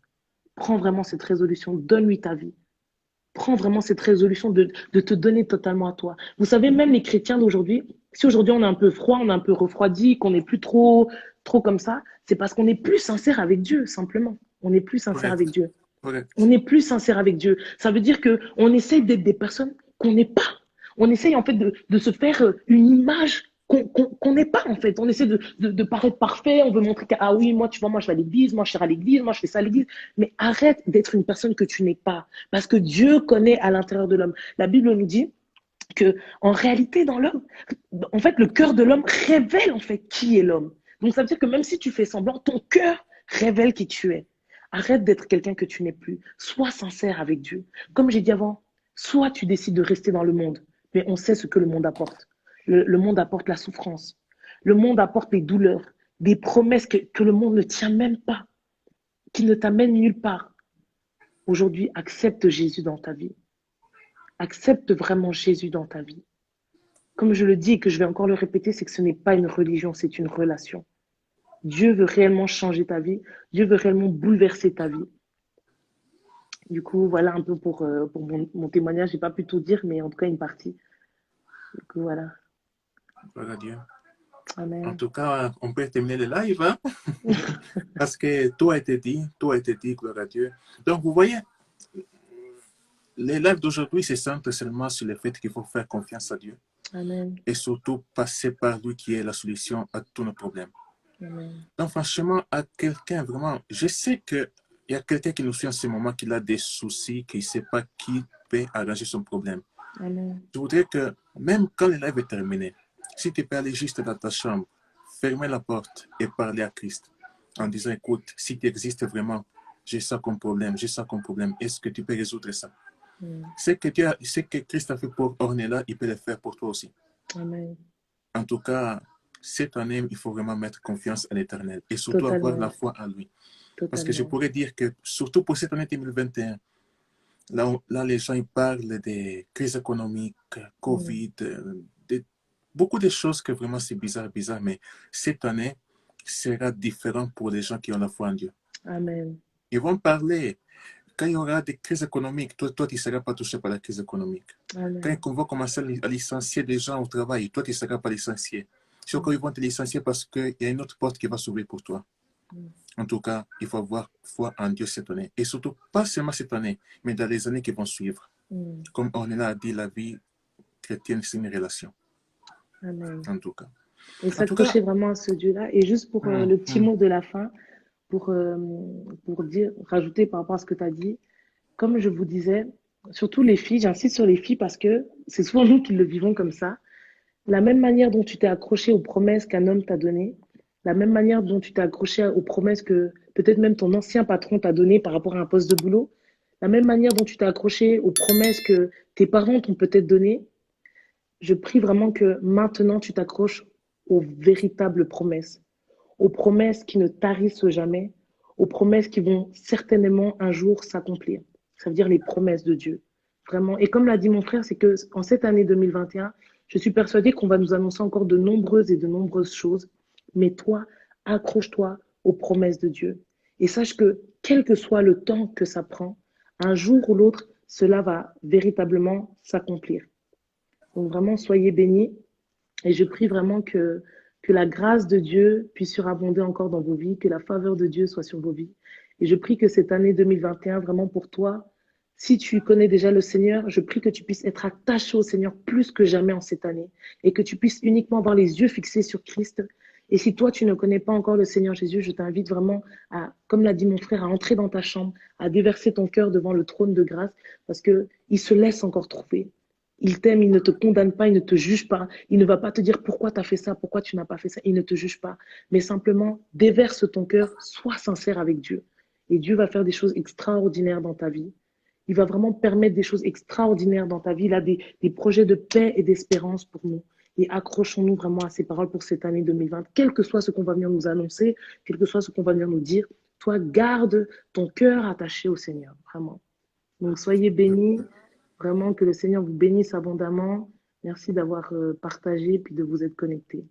Prends vraiment cette résolution, donne-lui ta vie. Prends vraiment cette résolution de te donner totalement à toi. Vous savez, même les chrétiens d'aujourd'hui, si aujourd'hui on est un peu froid, on est un peu refroidi, qu'on n'est plus trop comme ça, c'est parce qu'on n'est plus sincère avec Dieu, simplement. On n'est plus sincère avec Dieu. On n'est plus sincère avec Dieu. Ça veut dire qu'on essaye d'être des personnes qu'on n'est pas. On essaye en fait de se faire une image qu'on n'est pas, en fait. On essaie de paraître parfait, on veut montrer que, ah oui, moi, tu vois, moi, je vais à l'église, moi, je sers à l'église, moi, je fais ça à l'église. Mais arrête d'être une personne que tu n'es pas. Parce que Dieu connaît à l'intérieur de l'homme. La Bible nous dit que, en réalité, dans l'homme, en fait, le cœur de l'homme révèle, en fait, qui est l'homme. Donc, ça veut dire que même si tu fais semblant, ton cœur révèle qui tu es. Arrête d'être quelqu'un que tu n'es plus. Sois sincère avec Dieu. Comme j'ai dit avant, soit tu décides de rester dans le monde, mais on sait ce que le monde apporte. Le monde apporte la souffrance. Le monde apporte des douleurs, des promesses que le monde ne tient même pas, qui ne t'amènent nulle part. Aujourd'hui, accepte Jésus dans ta vie. Accepte vraiment Jésus dans ta vie. Comme je le dis et que je vais encore le répéter, c'est que ce n'est pas une religion, c'est une relation. Dieu veut réellement changer ta vie. Dieu veut réellement bouleverser ta vie. Du coup, voilà un peu pour mon témoignage. Je n'ai pas pu tout dire, mais en tout cas, une partie. Du coup, voilà. Voilà Dieu. En Amen. tout cas, on peut terminer le live, hein? Parce que tout a été dit, gloire à Dieu. Donc, vous voyez, les lives d'aujourd'hui se centrent seulement sur le fait qu'il faut faire confiance à Dieu. Amen. Et surtout passer par lui qui est la solution à tous nos problèmes. Amen. Donc, franchement, à quelqu'un, vraiment, je sais qu'il y a quelqu'un qui nous suit en ce moment, qui a des soucis, qui ne sait pas qui peut arranger son problème. Amen. Je voudrais que, même quand le live est terminé, si tu peux aller juste dans ta chambre, fermer la porte et parler à Christ en disant, écoute, si tu existes vraiment, j'ai ça comme problème, est-ce que tu peux résoudre ça? Ce que Christ a fait pour Ornella, il peut le faire pour toi aussi. Amen. En tout cas, cette année, il faut vraiment mettre confiance à l'Éternel et surtout Totalement. avoir la foi en lui. Totalement. Parce que je pourrais dire que, surtout pour cette année 2021, là les gens ils parlent des crises économiques, Covid, beaucoup de choses que vraiment c'est bizarre, mais cette année sera différente pour les gens qui ont la foi en Dieu. Amen. Ils vont parler. Quand il y aura des crises économiques, toi tu ne seras pas touché par la crise économique. Amen. Quand on va commencer à licencier des gens au travail, toi tu ne seras pas licencié. C'est quand ils vont te licencier parce qu'il y a une autre porte qui va s'ouvrir pour toi. En tout cas, il faut avoir foi en Dieu cette année. Et surtout, pas seulement cette année, mais dans les années qui vont suivre. Comme Ornella a dit, la vie chrétienne, c'est une relation. Amen. En tout cas. Et s'accrocher vraiment à ce Dieu-là. Et juste pour le petit mot de la fin, pour dire, rajouter par rapport à ce que tu as dit, comme je vous disais, surtout les filles, j'insiste sur les filles parce que c'est souvent nous qui le vivons comme ça. La même manière dont tu t'es accroché aux promesses qu'un homme t'a données, la même manière dont tu t'es accroché aux promesses que peut-être même ton ancien patron t'a données par rapport à un poste de boulot, la même manière dont tu t'es accroché aux promesses que tes parents t'ont peut-être données, je prie vraiment que maintenant tu t'accroches aux véritables promesses, aux promesses qui ne tarissent jamais, aux promesses qui vont certainement un jour s'accomplir. Ça veut dire les promesses de Dieu. Vraiment. Et comme l'a dit mon frère, c'est que en cette année 2021, je suis persuadée qu'on va nous annoncer encore de nombreuses et de nombreuses choses. Mais toi, accroche-toi aux promesses de Dieu. Et sache que, quel que soit le temps que ça prend, un jour ou l'autre, cela va véritablement s'accomplir. Donc vraiment, soyez bénis. Et je prie vraiment que la grâce de Dieu puisse surabonder encore dans vos vies, que la faveur de Dieu soit sur vos vies. Et je prie que cette année 2021, vraiment pour toi, si tu connais déjà le Seigneur, je prie que tu puisses être attaché au Seigneur plus que jamais en cette année et que tu puisses uniquement avoir les yeux fixés sur Christ. Et si toi, tu ne connais pas encore le Seigneur Jésus, je t'invite vraiment à, comme l'a dit mon frère, à entrer dans ta chambre, à déverser ton cœur devant le trône de grâce parce qu'il se laisse encore trouver. Il t'aime, il ne te condamne pas, il ne te juge pas. Il ne va pas te dire pourquoi tu as fait ça, pourquoi tu n'as pas fait ça. Il ne te juge pas. Mais simplement, déverse ton cœur, sois sincère avec Dieu. Et Dieu va faire des choses extraordinaires dans ta vie. Il va vraiment permettre des choses extraordinaires dans ta vie. Il a des projets de paix et d'espérance pour nous. Et accrochons-nous vraiment à ces paroles pour cette année 2020. Quel que soit ce qu'on va venir nous annoncer, quel que soit ce qu'on va venir nous dire, toi, garde ton cœur attaché au Seigneur, vraiment. Donc, soyez bénis. Vraiment que le Seigneur vous bénisse abondamment. Merci d'avoir partagé puis de vous être connectés.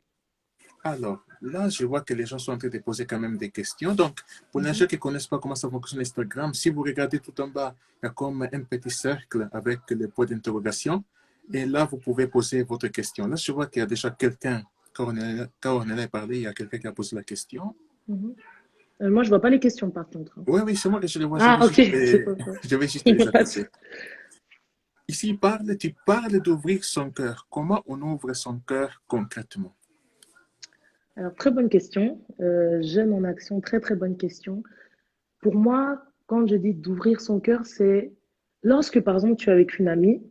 Alors, là, je vois que les gens sont en train de poser quand même des questions. Donc, pour les gens qui ne connaissent pas comment ça fonctionne Instagram, si vous regardez tout en bas, il y a comme un petit cercle avec le point d'interrogation. Et là, vous pouvez poser votre question. Là, je vois qu'il y a déjà quelqu'un, quand on a parlé, il y a quelqu'un qui a posé la question. Moi, je ne vois pas les questions par contre. Oui, oui, c'est moi que je les vois. Ah, ok. Je vais juste les afficher. Ici, tu parles d'ouvrir son cœur. Comment on ouvre son cœur concrètement? Alors, très bonne question. Jeune en action, très très bonne question. Pour moi, quand je dis d'ouvrir son cœur, c'est lorsque, par exemple, tu es avec une amie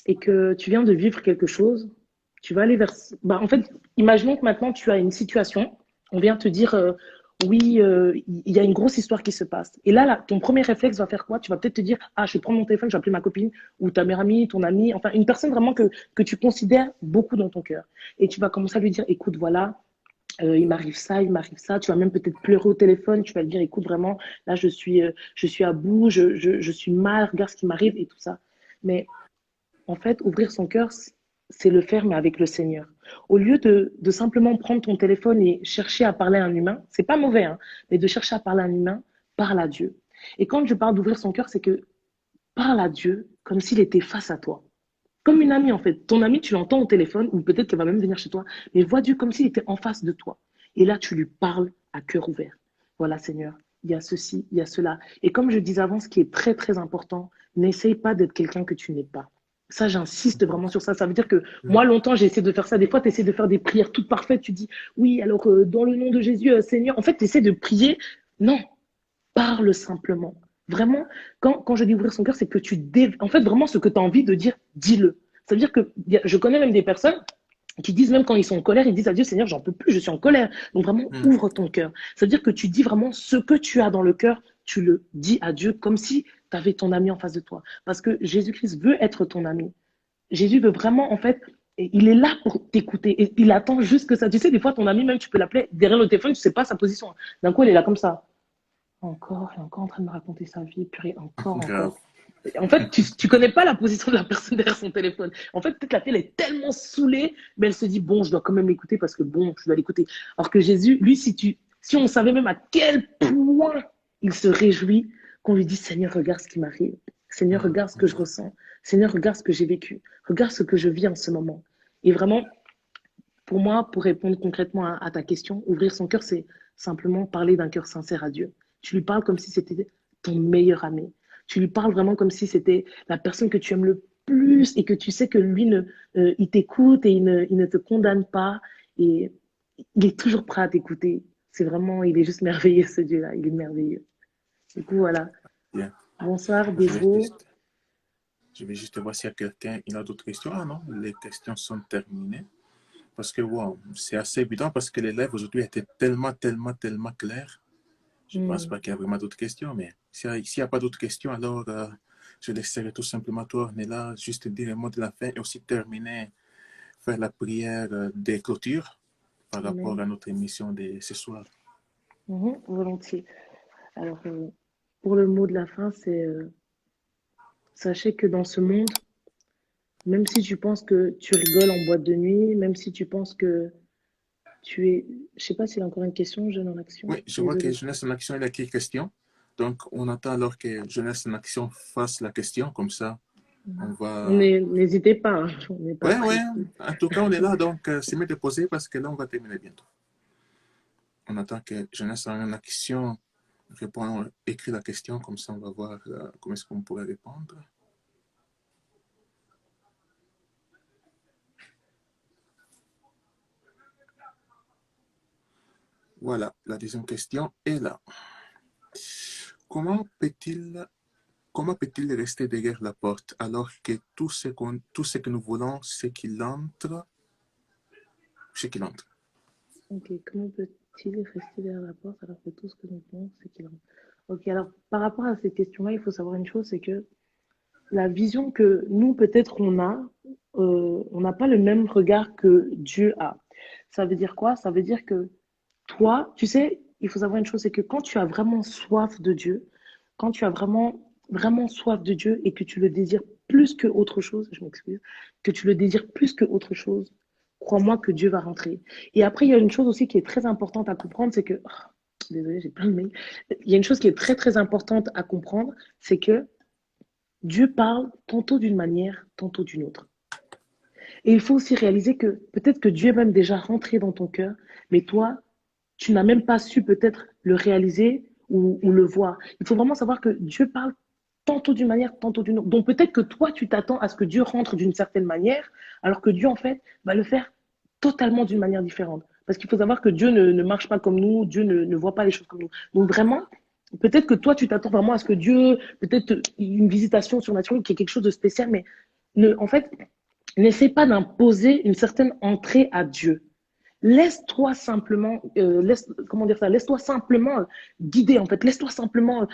et que tu viens de vivre quelque chose, tu vas aller vers... Bah, en fait, imaginons que maintenant tu as une situation, on vient te dire, oui, il y a une grosse histoire qui se passe. Et là, ton premier réflexe va faire quoi? Tu vas peut-être te dire, ah, je vais prendre mon téléphone, je vais appeler ma copine ou ta meilleure amie, ton ami, enfin, une personne vraiment que tu considères beaucoup dans ton cœur. Et tu vas commencer à lui dire, écoute, voilà, il m'arrive ça, il m'arrive ça. Tu vas même peut-être pleurer au téléphone. Tu vas lui dire, écoute, vraiment, là, je suis à bout, je suis mal, regarde ce qui m'arrive et tout ça. Mais en fait, ouvrir son cœur, c'est le faire, mais avec le Seigneur. Au lieu de simplement prendre ton téléphone et chercher à parler à un humain, c'est pas mauvais, hein, mais de chercher à parler à un humain, parle à Dieu. Et quand je parle d'ouvrir son cœur, c'est que parle à Dieu comme s'il était face à toi. Comme une amie, en fait. Ton amie, tu l'entends au téléphone, ou peut-être qu'elle va même venir chez toi, mais vois Dieu comme s'il était en face de toi. Et là, tu lui parles à cœur ouvert. Voilà, Seigneur, il y a ceci, il y a cela. Et comme je disais avant, ce qui est très, très important, n'essaye pas d'être quelqu'un que tu n'es pas. Ça, j'insiste vraiment sur ça. Ça veut dire que moi, longtemps, j'ai essayé de faire ça. Des fois, tu essaies de faire des prières toutes parfaites. Tu dis, oui, alors, dans le nom de Jésus, Seigneur. En fait, tu essaies de prier. Non, parle simplement. Vraiment, quand je dis ouvrir son cœur, c'est que en fait, vraiment, ce que tu as envie de dire, dis-le. Ça veut dire que je connais même des personnes qui disent, même quand ils sont en colère, ils disent à Dieu, Seigneur, j'en peux plus, je suis en colère. Donc vraiment, Mm. ouvre ton cœur. Ça veut dire que tu dis vraiment ce que tu as dans le cœur, tu le dis à Dieu comme si tu avais ton ami en face de toi. Parce que Jésus-Christ veut être ton ami. Jésus veut vraiment, en fait, il est là pour t'écouter. Et il attend juste que ça. Tu sais, des fois, ton ami, même, tu peux l'appeler derrière le téléphone, tu ne sais pas sa position. D'un coup, il est là comme ça. Encore, et encore en train de me raconter sa vie, purée, encore, Grave. encore. En fait, tu connais pas la position de la personne derrière son téléphone. En fait, peut-être la fille, elle est tellement saoulée, mais elle se dit, bon, je dois quand même l'écouter parce que bon, je dois l'écouter. Alors que Jésus, lui, si on savait même à quel point il se réjouit qu'on lui dise, Seigneur, regarde ce qui m'arrive. Seigneur, Mm. regarde ce que je ressens. Seigneur, regarde ce que j'ai vécu. Regarde ce que je vis en ce moment. Et vraiment, pour moi, pour répondre concrètement à ta question, ouvrir son cœur, c'est simplement parler d'un cœur sincère à Dieu. Tu lui parles comme si c'était ton meilleur ami. Tu lui parles vraiment comme si c'était la personne que tu aimes le plus et que tu sais que lui, il t'écoute et il ne te condamne pas. Et il est toujours prêt à t'écouter. C'est vraiment, il est juste merveilleux, ce Dieu-là. Il est merveilleux. Du coup, voilà. Bien. Bonsoir, Je vais Bézos. juste, je vais juste voir s'il y a quelqu'un qui a d'autres questions. Ah non, les questions sont terminées. Parce que, wow, c'est assez évident parce que les lèvres aujourd'hui étaient tellement, tellement, tellement claires. Je ne pense Hmm. pas qu'il y a vraiment d'autres questions, mais s'il n'y a pas d'autres questions, alors je laisserai tout simplement toi, Ornella, juste dire un mot de la fin et aussi terminer, faire la prière des clôtures par rapport Amen. à notre émission de ce soir. Volontiers. Alors, pour le mot de la fin, c'est sachez que dans ce monde, même si tu penses que tu rigoles en boîte de nuit, même si tu penses que tu es... Je sais pas s'il y a encore une question, jeune en action. Oui, je vois que Désolée. Jeunesse en Action, il a quelques questions. Donc, on attend alors que Jeunesse en Action fasse la question, comme ça, on va. N'hésitez pas, hein, on n'est pas Ouais, ouais, pressé. en tout cas, on est là, donc c'est mieux de poser parce que là, on va terminer bientôt. On attend que Jeunesse en Action réponde, écrit la question, comme ça, on va voir comment est-ce qu'on pourrait répondre. Voilà, la deuxième question est là. Comment peut-il Comment peut-il rester derrière la porte alors que tout ce que nous voulons, c'est qu'il entre? Ok, comment peut-il rester derrière la porte alors que tout ce que nous pensons, c'est qu'il en... Ok, alors par rapport à ces questions-là, il faut savoir une chose, c'est que la vision que nous, peut-être, on n'a pas le même regard que Dieu a. Ça veut dire quoi? Ça veut dire que toi, tu sais, il faut savoir une chose, c'est que quand tu as vraiment soif de Dieu, quand tu as vraiment, vraiment soif de Dieu et que tu le désires plus que autre chose, je m'excuse, que tu le désires plus que autre chose, crois-moi que Dieu va rentrer. Et après, il y a une chose aussi qui est très importante à comprendre, c'est que, oh, désolée, j'ai plein de mails. Il y a une chose qui est très, très importante à comprendre, c'est que Dieu parle tantôt d'une manière, tantôt d'une autre. Et il faut aussi réaliser que peut-être que Dieu est même déjà rentré dans ton cœur, mais toi, tu n'as même pas su peut-être le réaliser ou le voir. Il faut vraiment savoir que Dieu parle tantôt d'une manière, tantôt d'une autre. Donc peut-être que toi, tu t'attends à ce que Dieu rentre d'une certaine manière, alors que Dieu, en fait, va le faire totalement d'une manière différente. Parce qu'il faut savoir que Dieu ne marche pas comme nous, Dieu ne voit pas les choses comme nous. Donc vraiment, peut-être que toi, tu t'attends vraiment à ce que Dieu, peut-être une visitation surnaturelle qui est quelque chose de spécial, mais en fait, n'essaie pas d'imposer une certaine entrée à Dieu. Laisse-toi simplement, comment dire ça, laisse-toi simplement guider, en fait, laisse-toi simplement,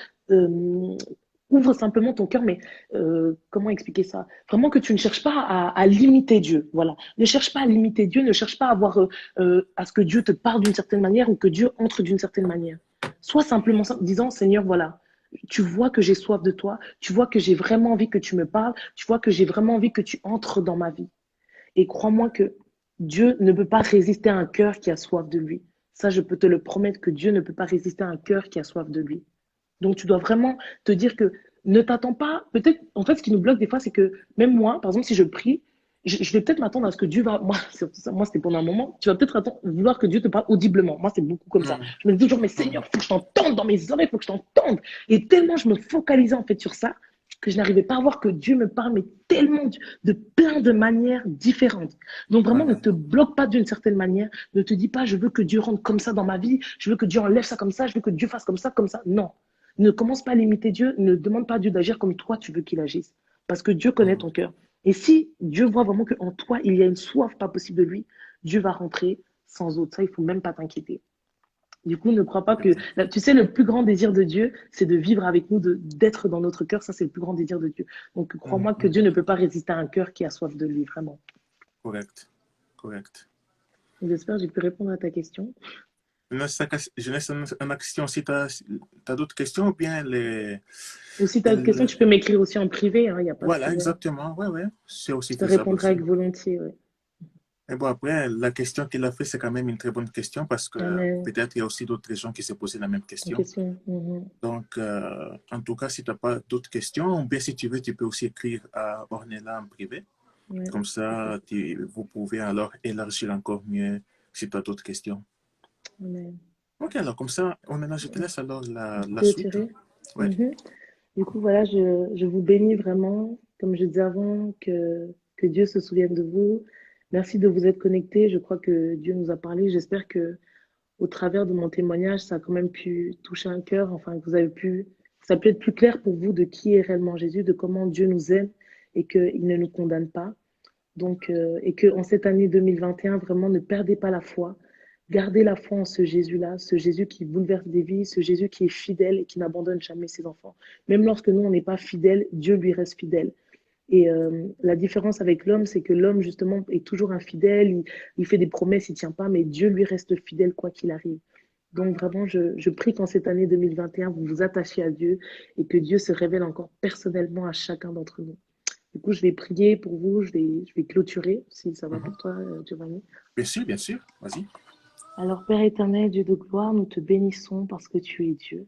ouvre simplement ton cœur, mais comment expliquer ça? Vraiment que tu ne cherches pas à limiter Dieu, voilà. Ne cherche pas à limiter Dieu, ne cherche pas à avoir, à ce que Dieu te parle d'une certaine manière ou que Dieu entre d'une certaine manière. Sois simplement disant, Seigneur, voilà, tu vois que j'ai soif de toi, tu vois que j'ai vraiment envie que tu me parles, tu vois que j'ai vraiment envie que tu entres dans ma vie. Et crois-moi que Dieu ne peut pas résister à un cœur qui a soif de lui. Ça, je peux te le promettre que Dieu ne peut pas résister à un cœur qui a soif de lui. Donc, tu dois vraiment te dire que ne t'attends pas. Peut-être, en fait, ce qui nous bloque des fois, c'est que même moi, par exemple, si je prie, je vais peut-être m'attendre à ce que Dieu va. Moi, c'était pendant un moment. Tu vas peut-être vouloir que Dieu te parle audiblement. Moi, c'est beaucoup comme ça. Je me dis toujours, mais Seigneur, il faut que je t'entende dans mes oreilles, il faut que je t'entende. Et tellement je me focalisais en fait sur ça que je n'arrivais pas à voir que Dieu me parle, mais tellement de plein de manières différentes. Donc vraiment, ne te bloque pas d'une certaine manière. Ne te dis pas, je veux que Dieu rentre comme ça dans ma vie, je veux que Dieu enlève ça comme ça, je veux que Dieu fasse comme ça, comme ça. Non. Ne commence pas à limiter Dieu, ne demande pas à Dieu d'agir comme toi tu veux qu'il agisse. Parce que Dieu connaît ton cœur. Et si Dieu voit vraiment qu'en toi, il y a une soif pas possible de lui, Dieu va rentrer sans autre. Ça, il ne faut même pas t'inquiéter. Du coup, ne crois pas que, tu sais, le plus grand désir de Dieu, c'est de vivre avec nous, d'être dans notre cœur. Ça, c'est le plus grand désir de Dieu. Donc, crois-moi que Dieu ne peut pas résister à un cœur qui a soif de lui, vraiment. Correct, correct. J'espère que j'ai pu répondre à ta question. Je laisse une question. Si tu as, d'autres questions, ou bien Ou si tu as d'autres questions, tu peux m'écrire aussi en privé, hein, il n'y a pas de Voilà, problème. exactement. Ouais, ouais. C'est aussi Je te faisable répondrai aussi. avec volontiers, ouais. Et bon, après, la question qu'il a fait, c'est quand même une très bonne question parce que Amen. peut-être il y a aussi d'autres gens qui se posaient la même Une question. question. Donc, en tout cas, si tu n'as pas d'autres questions, ou bien si tu veux, tu peux aussi écrire à Ornella en privé. Ouais, Comme ça, vous pouvez alors élargir encore mieux si tu as d'autres questions. amen. Ok, alors comme ça, Ornella, je te laisse alors la suite. Clôturer. Ouais. Du coup, voilà, je vous bénis vraiment, comme je disais avant, que Dieu se souvienne de vous. Merci de vous être connectés. Je crois que Dieu nous a parlé. J'espère que au travers de mon témoignage, ça a quand même pu toucher un cœur, enfin, que vous avez pu, ça peut être plus clair pour vous de qui est réellement Jésus, de comment Dieu nous aime et qu'il ne nous condamne pas. Donc, et que en cette année 2021, vraiment, ne perdez pas la foi. Gardez la foi en ce Jésus-là, ce Jésus qui bouleverse des vies, ce Jésus qui est fidèle et qui n'abandonne jamais ses enfants. Même lorsque nous, on n'est pas fidèle, Dieu lui reste fidèle. Et la différence avec l'homme, c'est que l'homme, justement, est toujours infidèle, il fait des promesses, il ne tient pas, mais Dieu lui reste fidèle quoi qu'il arrive. Donc vraiment, je prie qu'en cette année 2021, vous vous attachiez à Dieu et que Dieu se révèle encore personnellement à chacun d'entre nous. Du coup, je vais prier pour vous, je vais clôturer, si ça va Mhm. pour toi, Giovanni. Bien sûr, vas-y. Alors, Père éternel, Dieu de gloire, nous te bénissons parce que tu es Dieu.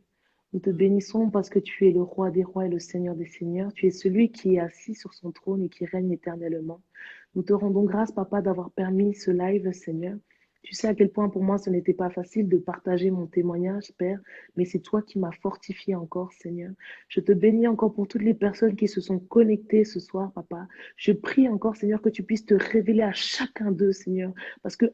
Nous te bénissons parce que tu es le roi des rois et le seigneur des seigneurs. Tu es celui qui est assis sur son trône et qui règne éternellement. Nous te rendons grâce, Papa, d'avoir permis ce live, Seigneur. Tu sais à quel point pour moi ce n'était pas facile de partager mon témoignage, Père, mais c'est toi qui m'as fortifié encore, Seigneur. Je te bénis encore pour toutes les personnes qui se sont connectées ce soir, Papa. Je prie encore, Seigneur, que tu puisses te révéler à chacun d'eux, Seigneur, parce que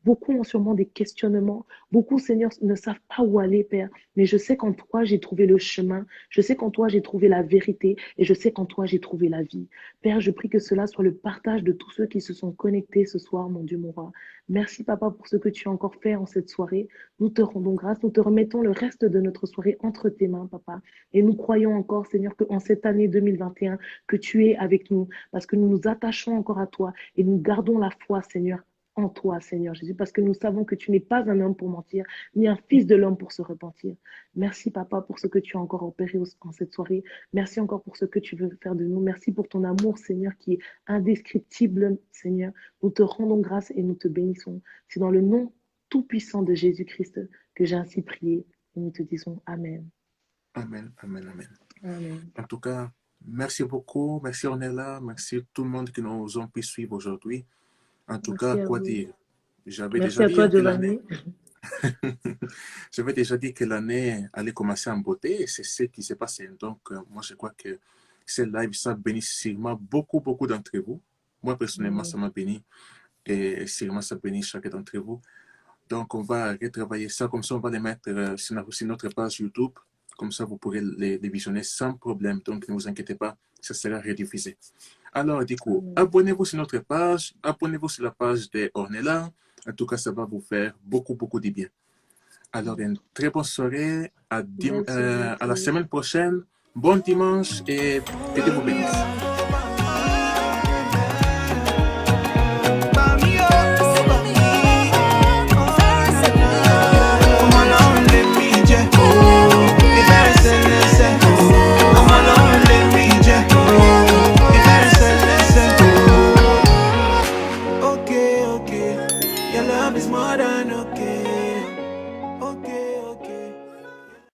beaucoup ont sûrement des questionnements. Beaucoup, Seigneur, ne savent pas où aller, Père. Mais je sais qu'en toi, j'ai trouvé le chemin. Je sais qu'en toi, j'ai trouvé la vérité. Et je sais qu'en toi, j'ai trouvé la vie. Père, je prie que cela soit le partage de tous ceux qui se sont connectés ce soir, mon Dieu, mon roi. Merci, Papa, pour ce que tu as encore fait en cette soirée. Nous te rendons grâce. Nous te remettons le reste de notre soirée entre tes mains, Papa. Et nous croyons encore, Seigneur, qu'en cette année 2021, que tu es avec nous. Parce que nous nous attachons encore à toi. Et nous gardons la foi, Seigneur, en toi, Seigneur Jésus, parce que nous savons que tu n'es pas un homme pour mentir, ni un fils de l'homme pour se repentir. Merci, Papa, pour ce que tu as encore opéré en cette soirée. Merci encore pour ce que tu veux faire de nous. Merci pour ton amour, Seigneur, qui est indescriptible, Seigneur. Nous te rendons grâce et nous te bénissons. C'est dans le nom tout-puissant de Jésus-Christ que j'ai ainsi prié. Et nous te disons Amen. Amen, amen, amen. Amen. En tout cas, merci beaucoup. Merci Ornella. Merci tout le monde qui nous ont pu suivre aujourd'hui. En tout Merci cas, à quoi vous. dire? J'avais Merci déjà à dit toi, hein, que l'année, Giovanni. j'avais déjà dit que l'année allait commencer en beauté et c'est ce qui s'est passé. Donc, moi, je crois que ce live, ça bénit sûrement beaucoup, beaucoup d'entre vous. Moi, personnellement, Amen. ça m'a béni et sûrement ça bénit chacun d'entre vous. Donc, on va retravailler ça. Comme ça, on va les mettre sur notre page YouTube. Comme ça, vous pourrez les visionner sans problème. Donc, ne vous inquiétez pas, ça sera rediffusé. Alors, du coup, abonnez-vous sur notre page. Abonnez-vous sur la page de Ornella. En tout cas, ça va vous faire beaucoup, beaucoup de bien. Alors, une très bonne soirée. À la semaine prochaine. Bon dimanche et que Dieu vous bénisse.